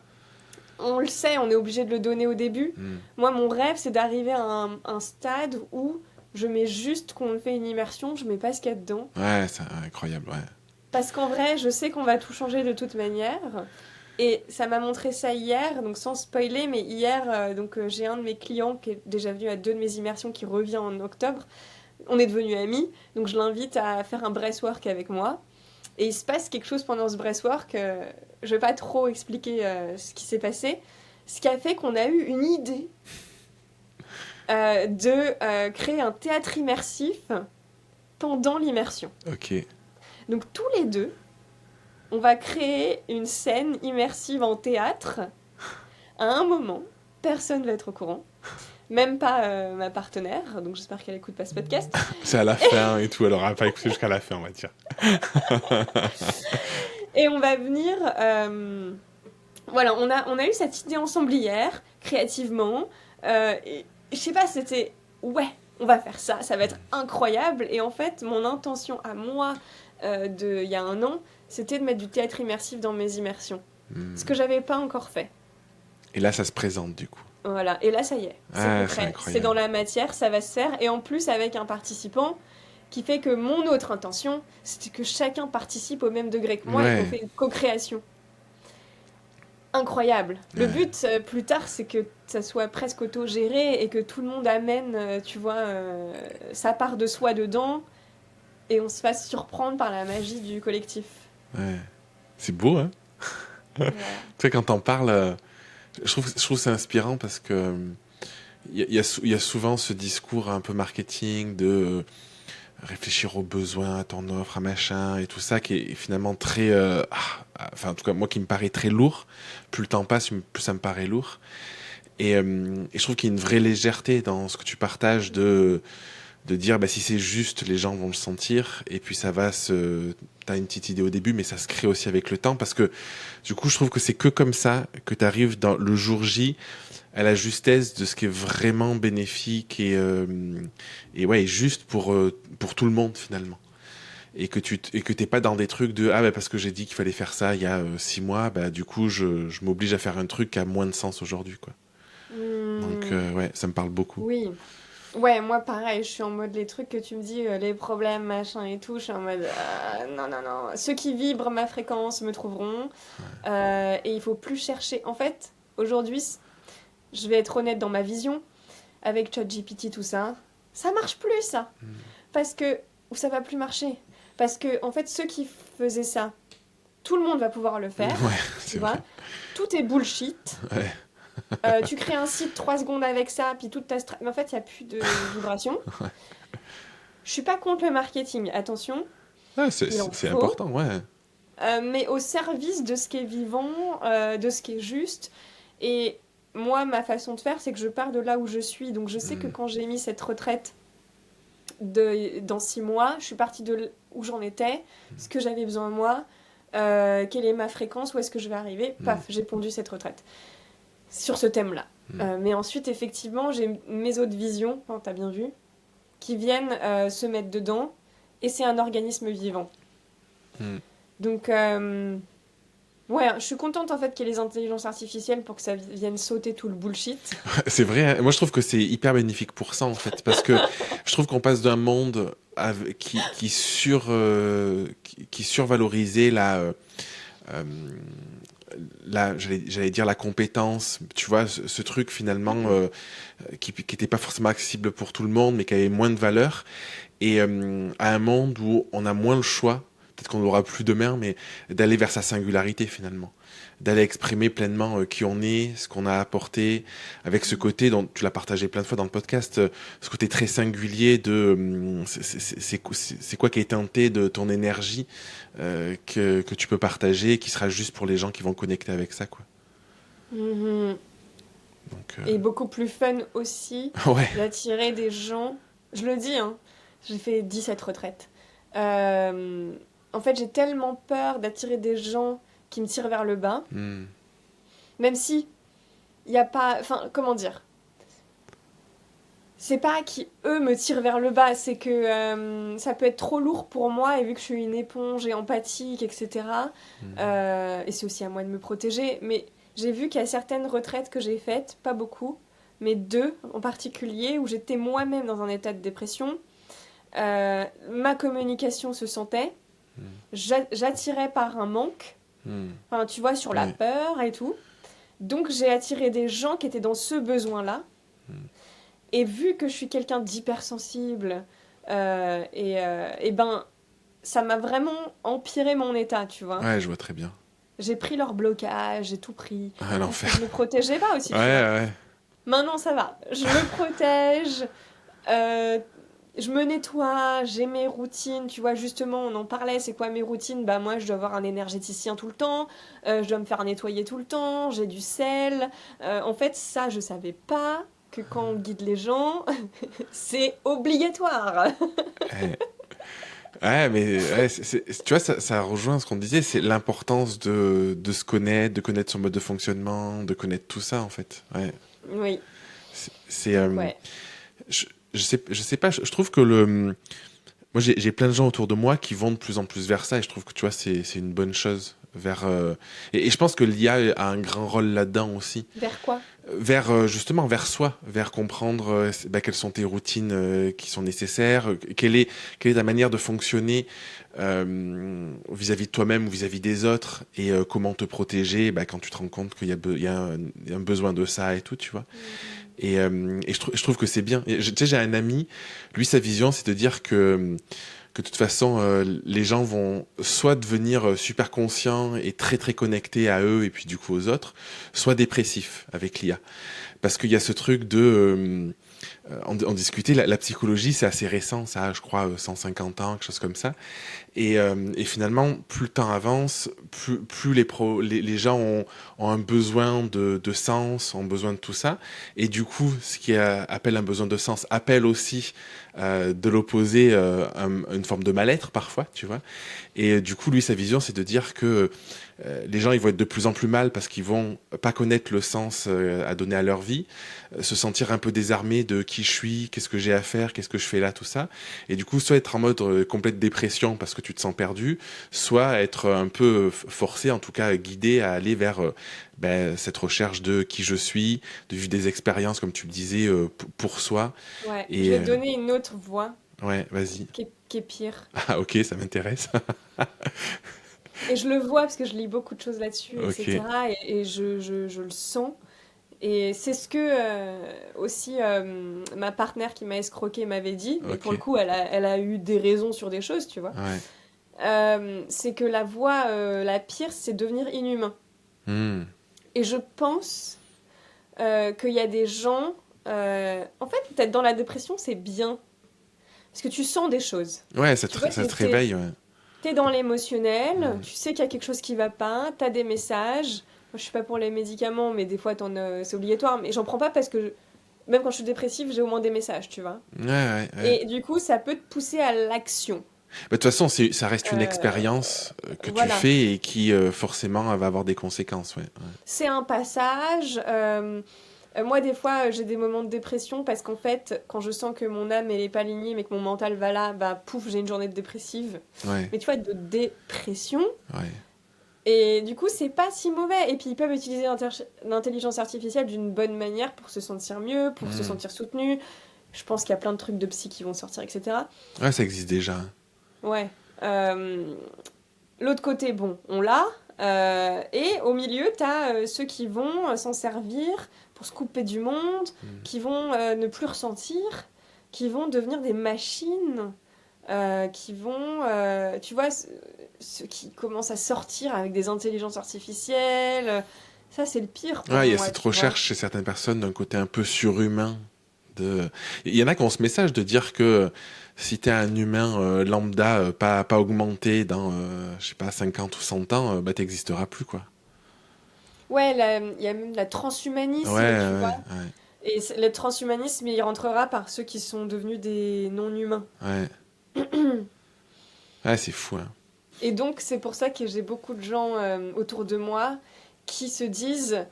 On le sait, on est obligé de le donner au début. Moi, mon rêve, c'est d'arriver à un stade où je mets juste qu'on fait une immersion, je mets pas ce qu'il y a dedans. Ouais, c'est incroyable, ouais. Parce qu'en vrai, je sais qu'on va tout changer de toute manière. Et ça m'a montré ça hier, donc sans spoiler, mais hier, j'ai un de mes clients qui est déjà venu à 2 de mes immersions qui revient en octobre. On est devenus amis, donc je l'invite à faire un breathwork avec moi. Et il se passe quelque chose pendant ce breathwork. Je vais pas trop expliquer ce qui s'est passé. Ce qui a fait qu'on a eu une idée de créer un théâtre immersif pendant l'immersion. Ok. Donc tous les deux, on va créer une scène immersive en théâtre. À un moment, personne va être au courant. Même pas ma partenaire, donc j'espère qu'elle écoute pas ce podcast. C'est à la fin et tout, elle aura pas écouté jusqu'à la fin, on va dire. Et on va venir... Voilà, on a eu cette idée ensemble hier, créativement. Et je sais pas, c'était... Ouais, on va faire ça, ça va être incroyable. Et en fait, mon intention à moi, il y a 1 an, c'était de mettre du théâtre immersif dans mes immersions. Ce que j'avais pas encore fait. Et là, ça se présente, du coup. Voilà, et là, ça y est, c'est concret. C'est dans la matière, ça va se faire. Et en plus, avec un participant qui fait que mon autre intention, c'était que chacun participe au même degré que moi et qu'on fait une co-création. Incroyable. Le but, plus tard, c'est que ça soit presque autogéré et que tout le monde amène, sa part de soi dedans et on se fasse surprendre par la magie du collectif. Ouais. C'est beau, hein? Tu sais, quand t'en parles... Je trouve que c'est inspirant parce que il y a souvent ce discours un peu marketing de réfléchir aux besoins, à ton offre, à machin et tout ça qui est finalement très, enfin en tout cas moi qui me paraît très lourd. Plus le temps passe, plus ça me paraît lourd. Et je trouve qu'il y a une vraie légèreté dans ce que tu partages de dire si c'est juste, les gens vont le sentir et puis t'as une petite idée au début mais ça se crée aussi avec le temps parce que du coup je trouve que c'est que comme ça que t'arrives dans le jour J à la justesse de ce qui est vraiment bénéfique et juste pour tout le monde finalement et que t'es pas dans des trucs de parce que j'ai dit qu'il fallait faire ça il y a 6 mois du coup je m'oblige à faire un truc qui a moins de sens aujourd'hui quoi. Donc ça me parle beaucoup. Oui. Ouais, moi pareil, je suis en mode les trucs que tu me dis, les problèmes, machin et tout, je suis en mode non. Ceux qui vibrent ma fréquence me trouveront. Et il faut plus chercher. En fait, aujourd'hui, je vais être honnête dans ma vision, avec ChatGPT, tout ça, ça marche plus ça. Parce que, ou ça va plus marcher. Parce que, en fait, ceux qui faisaient ça, tout le monde va pouvoir le faire. Ouais, tu vois. Tout est bullshit. Ouais. Tu crées un site 3 secondes avec ça, puis toute ta mais en fait, il n'y a plus de vibration. Ouais. Je suis pas contre le marketing, attention. Ouais, c'est important, ouais. Mais au service de ce qui est vivant, de ce qui est juste. Et moi, ma façon de faire, c'est que je pars de là où je suis. Donc je sais que quand j'ai mis cette retraite dans 6 mois, je suis partie de où j'en étais, ce que j'avais besoin de moi, quelle est ma fréquence, où est-ce que je vais arriver. Paf, j'ai pondu cette retraite. Sur ce thème-là. Mais ensuite, effectivement, j'ai mes autres visions, t'as bien vu, qui viennent se mettre dedans, et c'est un organisme vivant. Donc, je suis contente en fait qu'il y ait les intelligences artificielles pour que ça vienne sauter tout le bullshit. C'est vrai, hein. Moi je trouve que c'est hyper bénéfique pour ça en fait, parce que je trouve qu'on passe d'un monde qui survalorisait j'allais dire la compétence, tu vois, ce truc finalement qui était pas forcément accessible pour tout le monde, mais qui avait moins de valeur, et à un monde où on a moins le choix, peut-être qu'on l'aura plus demain, mais d'aller vers sa singularité finalement, d'aller exprimer pleinement qui on est, ce qu'on a apporté, avec ce côté dont tu l'as partagé plein de fois dans le podcast, ce côté très singulier de c'est quoi qui est teinté de ton énergie que tu peux partager, qui sera juste pour les gens qui vont connecter avec ça, quoi. Donc, et beaucoup plus fun aussi d'attirer des gens. Je le dis, hein, j'ai fait 17 retraites. En fait, j'ai tellement peur d'attirer des gens qui me tirent vers le bas. Même si il n'y a pas... Enfin, comment dire ? c'est pas qui, eux, me tirent vers le bas, c'est que ça peut être trop lourd pour moi, et vu que je suis une éponge et empathique, etc., Mhm. et c'est aussi à moi de me protéger, mais j'ai vu qu'il y a certaines retraites que j'ai faites, pas beaucoup, mais deux en particulier, où j'étais moi-même dans un état de dépression, ma communication se sentait, Mhm. j'attirais par un manque, Mhm. enfin, tu vois, sur la Ouais. peur et tout, donc j'ai attiré des gens qui étaient dans ce besoin-là, Mhm. et vu que je suis quelqu'un d'hypersensible, et ben, ça m'a vraiment empiré mon état, tu vois. Ouais, je vois très bien. J'ai pris leur blocage, j'ai tout pris, Ah, parce que l'enfer. je me protégeais pas aussi, Ouais, tu vois. ouais. Maintenant, ça va. Je me protège, euh, je me nettoie, j'ai mes routines, tu vois, justement, on en parlait, c'est quoi mes routines? Bah moi, je dois avoir un énergéticien tout le temps, je dois me faire nettoyer tout le temps, j'ai du sel. En fait, ça, je savais pas que quand on guide les gens, c'est obligatoire. Ouais. Ouais, mais ouais, tu vois, ça rejoint ce qu'on disait, c'est l'importance de se connaître, de connaître son mode de fonctionnement, de connaître tout ça, en fait. Ouais. Oui, C'est, donc ouais. je, je sais pas, je trouve que moi, j'ai plein de gens autour de moi qui vont de plus en plus vers ça, et je trouve que, tu vois, c'est une bonne chose. Et je pense que l'IA a un grand rôle là-dedans aussi. Vers quoi? Vers justement vers soi, vers comprendre quelles sont tes routines qui sont nécessaires, quelle est ta manière de fonctionner vis-à-vis de toi-même ou vis-à-vis des autres, et comment te protéger quand tu te rends compte qu'il y a, il y a un besoin de ça et tout, tu vois. Hmm. Et je trouve que c'est bien. Tu sais, j'ai un ami, lui, sa vision, c'est de dire que de toute façon, les gens vont soit devenir super conscients et très très connectés à eux et puis du coup aux autres, soit dépressifs avec l'IA. Parce qu'il y a ce truc en discuter, la psychologie c'est assez récent, ça a je crois 150 ans, quelque chose comme ça. Et finalement, plus le temps avance, plus les gens ont un besoin de sens, ont besoin de tout ça. Et du coup, ce qui appelle un besoin de sens appelle aussi de l'opposé une forme de mal-être parfois, tu vois. Et du coup, lui, sa vision, c'est de dire que les gens, ils vont être de plus en plus mal parce qu'ils vont pas connaître le sens à donner à leur vie, se sentir un peu désarmés de qui je suis, qu'est-ce que j'ai à faire, qu'est-ce que je fais là, tout ça. Et du coup, soit être en mode complète dépression parce que tu te sens perdu, soit être un peu forcé, en tout cas guidé à aller vers cette recherche de qui je suis, de vivre des expériences, comme tu le disais, pour soi. Ouais, je Et vais te donner une autre voie ouais, vas-y. qui est pire. Ah, ok, ça m'intéresse. Et je le vois parce que je lis beaucoup de choses là-dessus, Ok, etc. Et je le sens. Et c'est ce que aussi ma partenaire qui m'a escroqué m'avait dit. Mais pour le ok, coup, elle a eu des raisons sur des choses, tu vois. ouais. C'est que la voie la pire, c'est devenir inhumain. Hmm. Et je pense qu'il y a des gens... en fait, peut-être dans la dépression, c'est bien. Parce que tu sens des choses. Ouais, Tu vois, ça te réveille, ouais. t'es dans l'émotionnel, Hmm. tu sais qu'il y a quelque chose qui va pas, t'as des messages. Moi, je suis pas pour les médicaments, mais des fois, c'est obligatoire. Mais j'en prends pas parce que, même quand je suis dépressive, j'ai au moins des messages, tu vois. Ouais, ouais, ouais. Et du coup, ça peut te pousser à l'action. De toute façon, ça reste une Euh, expérience que tu voilà. fais et qui forcément va avoir des conséquences, ouais. C'est un passage. Moi, des fois, j'ai des moments de dépression parce qu'en fait, quand je sens que mon âme, elle est pas alignée, mais que mon mental va là, bah pouf, j'ai une journée de dépressive. Ouais, Mais tu vois, de dépression. ouais. Et du coup, c'est pas si mauvais. Et puis, ils peuvent utiliser l'intelligence artificielle d'une bonne manière pour se sentir mieux, pour se Hmm. sentir soutenu. Je pense qu'il y a plein de trucs de psy qui vont sortir, etc. Ouais, ça existe déjà. Ouais. Euh, L'autre côté, bon, on l'a. Et au milieu, t'as ceux qui vont s'en servir pour se couper du monde, Hmm. qui vont ne plus ressentir, qui vont devenir des machines, qui vont, tu vois, ceux qui commencent à sortir avec des intelligences artificielles. Ça, c'est le pire pour Ouais, il y a moi, cette tu vois. recherche chez certaines personnes d'un côté un peu surhumain. Il y en a qui ont ce message de dire que si t'es un humain lambda, pas augmenté dans, je sais pas, 50 ou 100 ans, t'existeras plus, quoi. Ouais, il y a même la Ouais, transhumanisme, tu vois. ouais, ouais. Et le transhumanisme, il rentrera par ceux qui sont devenus des non-humains. Ouais, ouais, c'est fou, hein. Et donc, c'est pour ça que j'ai beaucoup de gens autour de moi qui se disent,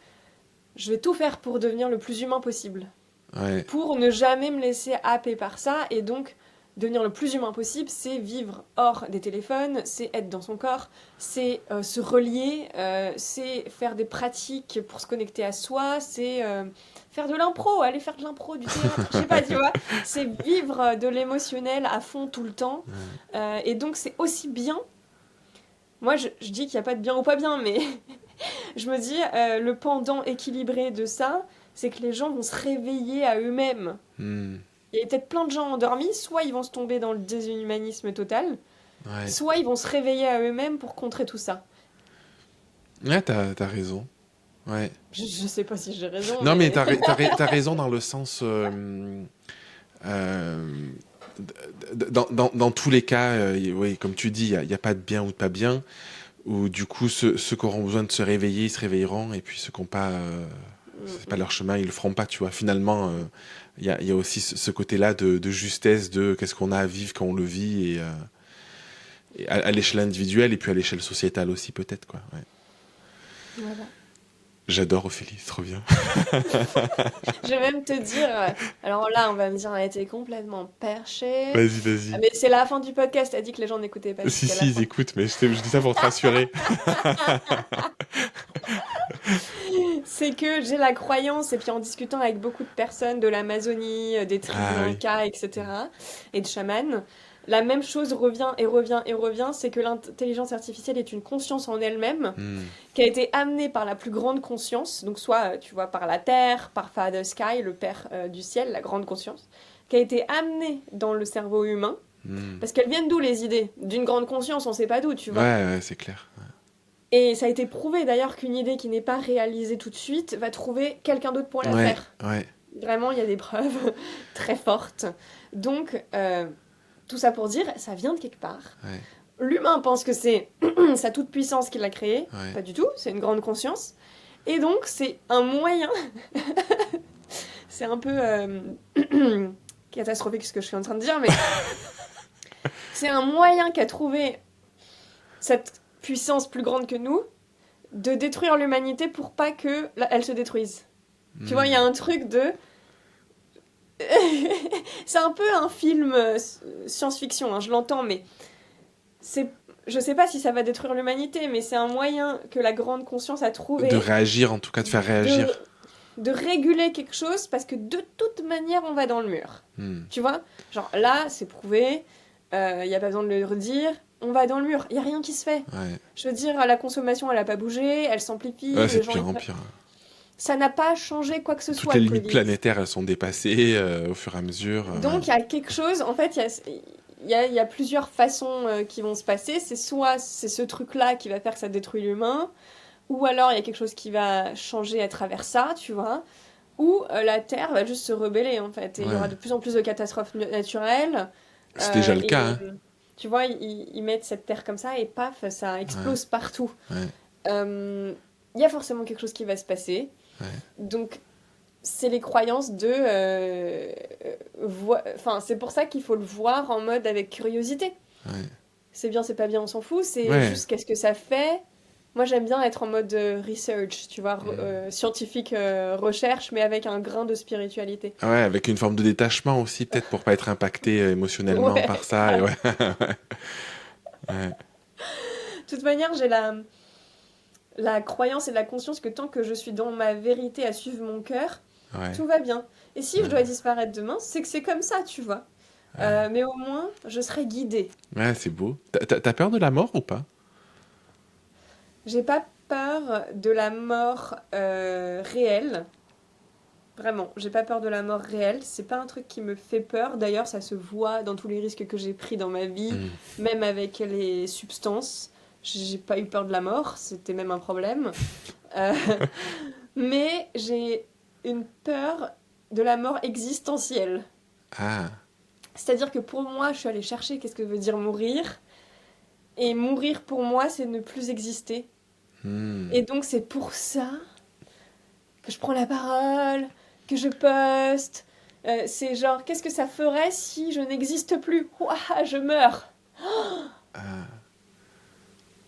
je vais tout faire pour devenir le plus humain possible. Ouais. pour ne jamais me laisser happer par ça et donc devenir le plus humain possible, c'est vivre hors des téléphones, c'est être dans son corps, c'est se relier, c'est faire des pratiques pour se connecter à soi, c'est faire de l'impro, aller faire de l'impro, du théâtre, je sais pas, tu vois, c'est vivre de l'émotionnel à fond tout le temps. Et donc c'est aussi bien, moi je dis qu'il n'y a pas de bien ou pas bien, mais je me dis le pendant équilibré de ça, c'est que les gens vont se réveiller à eux-mêmes. Hmm. Il y a peut-être plein de gens endormis, soit ils vont se tomber dans le déshumanisme total, Ouais. soit ils vont se réveiller à eux-mêmes pour contrer tout ça. Ouais, t'as raison. Ouais. Je sais pas si j'ai raison, Non, mais mais... t'as raison dans le sens. Dans tous les cas, oui, comme tu dis, il y a pas de bien ou de pas bien. Ou du coup, ceux qui auront besoin de se réveiller, ils se réveilleront. Et puis ceux qui n'ont pas, c'est pas leur chemin, ils le feront pas, tu vois. Finalement, il y a aussi ce côté-là de justesse de qu'est-ce qu'on a à vivre quand on le vit et à l'échelle individuelle et puis à l'échelle sociétale aussi, peut-être, quoi. Ouais. Voilà. J'adore Ophélie, c'est trop bien. Je vais même te dire... alors là, on va me dire, elle était complètement perchée. Vas-y, vas-y. Mais c'est la fin du podcast, elle dit que les gens n'écoutaient pas Si, jusqu'à si, la ils fin. écoutent, mais je dis ça pour te rassurer. C'est que j'ai la croyance, et puis en discutant avec beaucoup de personnes de l'Amazonie, des tribus Ah oui. Inca, etc., et de chamans, la même chose revient et revient et revient, c'est que l'intelligence artificielle est une conscience en elle-même, Hmm. qui a été amenée par la plus grande conscience, donc soit, tu vois, par la Terre, par Father Sky, le Père du ciel, la grande conscience, qui a été amenée dans le cerveau humain, Hmm. parce qu'elles viennent d'où les idées? D'une grande conscience, on sait pas d'où, tu Ouais, vois. ouais, c'est clair. Et ça a été prouvé d'ailleurs qu'une idée qui n'est pas réalisée tout de suite va trouver quelqu'un d'autre pour la Ouais, faire. ouais, Vraiment, il y a des preuves très fortes. Donc, tout ça pour dire, ça vient de quelque part. ouais, L'humain pense que c'est sa toute-puissance qui l'a créé. ouais. Pas du tout, c'est une grande conscience. Et donc, c'est un moyen. C'est un peu catastrophique ce que je suis en train de dire, mais c'est un moyen qu'a trouvé cette puissance plus grande que nous de détruire l'humanité pour pas que elle se détruise. Tu vois, il y a un truc de... c'est un peu un film science-fiction, hein, je l'entends, mais c'est... Je sais pas si ça va détruire l'humanité, mais c'est un moyen que la grande conscience a De trouvé réagir, en tout cas, de faire de, réagir. de réguler quelque chose parce que de toute manière, on va dans le mur. Hmm. Tu vois? Genre là, c'est prouvé, il n'y a pas besoin de le redire, on va dans le mur, il n'y a rien qui se fait. Ouais, Je veux dire, la consommation, elle n'a pas bougé, elle s'amplifie, ouais, c'est les de gens... pire en pire. Ça n'a pas changé quoi que ce Toutes soit, les le limites Covid. planétaires, elles sont dépassées au fur et à mesure. Donc il y a quelque chose, en fait, il y a plusieurs façons qui vont se passer. C'est soit c'est ce truc-là qui va faire que ça détruit l'humain, ou alors il y a quelque chose qui va changer à travers ça, tu vois, ou la Terre va juste se rebeller, en fait. Et il y aura Ouais. de plus en plus de catastrophes naturelles. C'est déjà le Et cas, hein. tu vois, ils mettent cette Terre comme ça et paf, ça explose partout. Ouais. Il y a forcément quelque chose qui va se passer. Ouais. Donc, c'est les croyances de... Enfin, c'est pour ça qu'il faut le voir en mode avec curiosité. Ouais. C'est bien, c'est pas bien, on s'en fout. C'est Ouais. juste qu'est-ce que ça fait. Moi, j'aime bien être en mode research, tu vois, scientifique recherche, mais avec un grain de spiritualité. Ouais, avec une forme de détachement aussi, peut-être pour pas être impacté émotionnellement Ouais. par ça. Et ouais. Ouais. De toute manière, j'ai la croyance et la conscience que tant que je suis dans ma vérité à suivre mon cœur, Ouais. tout va bien. Et si je dois disparaître demain, c'est que c'est comme ça, tu vois. Mais au moins, je serai guidée. Ouais, c'est beau. T'as peur de la mort ou pas? J'ai pas peur de la mort réelle. Vraiment, j'ai pas peur de la mort réelle. C'est pas un truc qui me fait peur. D'ailleurs, ça se voit dans tous les risques que j'ai pris dans ma vie, même avec les substances. J'ai pas eu peur de la mort, c'était même un problème. Euh, mais j'ai une peur de la mort existentielle. Ah. C'est-à-dire que pour moi, je suis allée chercher qu'est-ce que veut dire mourir. Et mourir pour moi, c'est ne plus exister. Et donc c'est pour ça que je prends la parole, que je poste. C'est genre, qu'est-ce que ça ferait si je n'existe plus? Ouah, je meurs.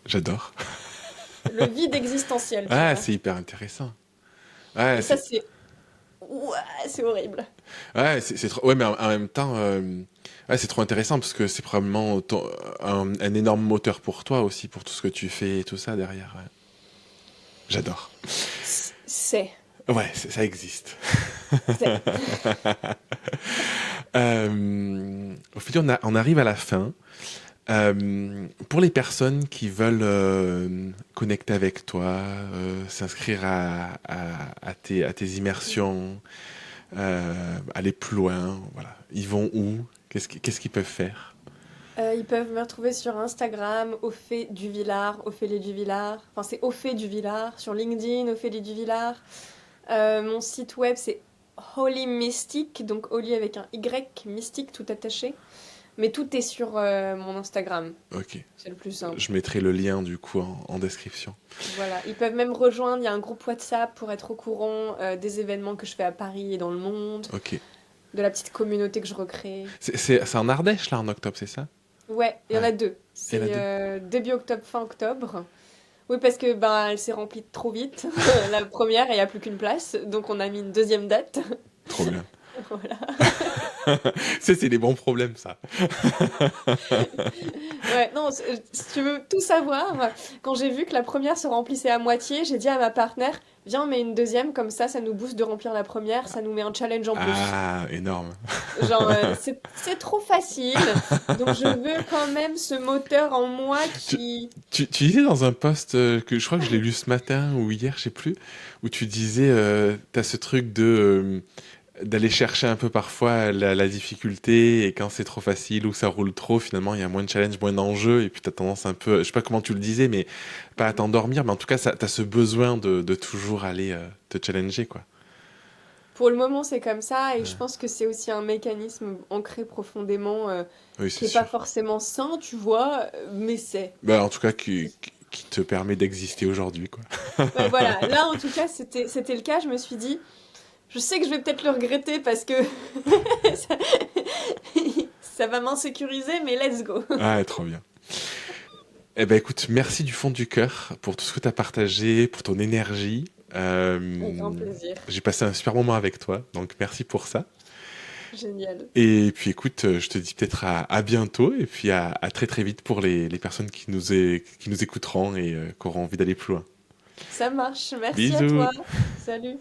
J'adore. Le vide existentiel, tu Ah, vois. c'est hyper intéressant. Ouais, Et ça, c'est ouah, c'est horrible. Ouais, c'est trop... ouais, mais en même temps, ouais, c'est trop intéressant parce que c'est probablement un énorme moteur pour toi aussi, pour tout ce que tu fais et tout ça derrière. Ouais. J'adore. C'est. Ouais, ça existe. C'est. Ophélie, on arrive à la fin. Pour les personnes qui veulent connecter avec toi, s'inscrire à tes immersions, aller plus loin, voilà. Ils vont où? Qu'est-ce qu'ils peuvent faire? Ils peuvent me retrouver sur Instagram, Ophé Duvillard, Ophélie Duvillard. Enfin, c'est Ophé Duvillard. Sur LinkedIn, Ophélie Duvillard. Mon site web, c'est Holy Mystic, donc Holy avec un Y, Mystique tout attaché. Mais tout est sur mon Instagram. Ok. C'est le plus simple. Je mettrai le lien du coup en description. Voilà. Ils peuvent même rejoindre. Il y a un groupe WhatsApp pour être au courant des événements que je fais à Paris et dans le monde, Ok. de la petite communauté que je recrée. C'est en Ardèche là en octobre, c'est ça? Ouais, il y en Ouais. a deux. Il y en a C'est deux. début octobre, fin octobre. Oui, parce que ben, elle s'est remplie trop vite, la première, et il n'y a plus qu'une place. Donc on a mis une deuxième date. Trop bien. Voilà. C'est des bons problèmes ça. Ouais, non, si tu veux tout savoir, quand j'ai vu que la première se remplissait à moitié, j'ai dit à ma partenaire, viens, on met une deuxième, comme ça nous booste de remplir la première, ça nous met un challenge en plus. Ah, énorme. Genre, c'est trop facile, donc je veux quand même ce moteur en moi Tu, qui... tu disais dans un post que je crois que je l'ai lu ce matin ou hier, je sais plus, où tu disais, t'as ce truc d'aller chercher un peu parfois la difficulté et quand c'est trop facile ou ça roule trop, finalement il y a moins de challenge, moins d'enjeux et puis t'as tendance un peu, je sais pas comment tu le disais, mais pas à t'endormir, mais en tout cas t'as ce besoin de toujours aller te challenger quoi. Pour le moment, c'est comme ça, et je Ouais. pense que c'est aussi un mécanisme ancré profondément, Oui, qui c'est est pas sûr. forcément sain, tu vois, mais c'est. Bah, en tout cas qui te permet d'exister aujourd'hui quoi. Ouais, voilà. Là, en tout cas, c'était le cas. Je me suis dit, je sais que je vais peut-être le regretter parce que ça, ça va m'insécuriser, mais let's go. Ah, trop bien. Eh ben écoute, merci du fond du cœur pour tout ce que tu as partagé, pour ton énergie. Avec grand plaisir. J'ai passé un super moment avec toi, donc merci pour ça. Génial. Et puis écoute, je te dis peut-être à bientôt et puis à très très vite pour les personnes qui nous écouteront et qui auront envie d'aller plus loin. Ça marche. Merci à Bisous! toi. Salut.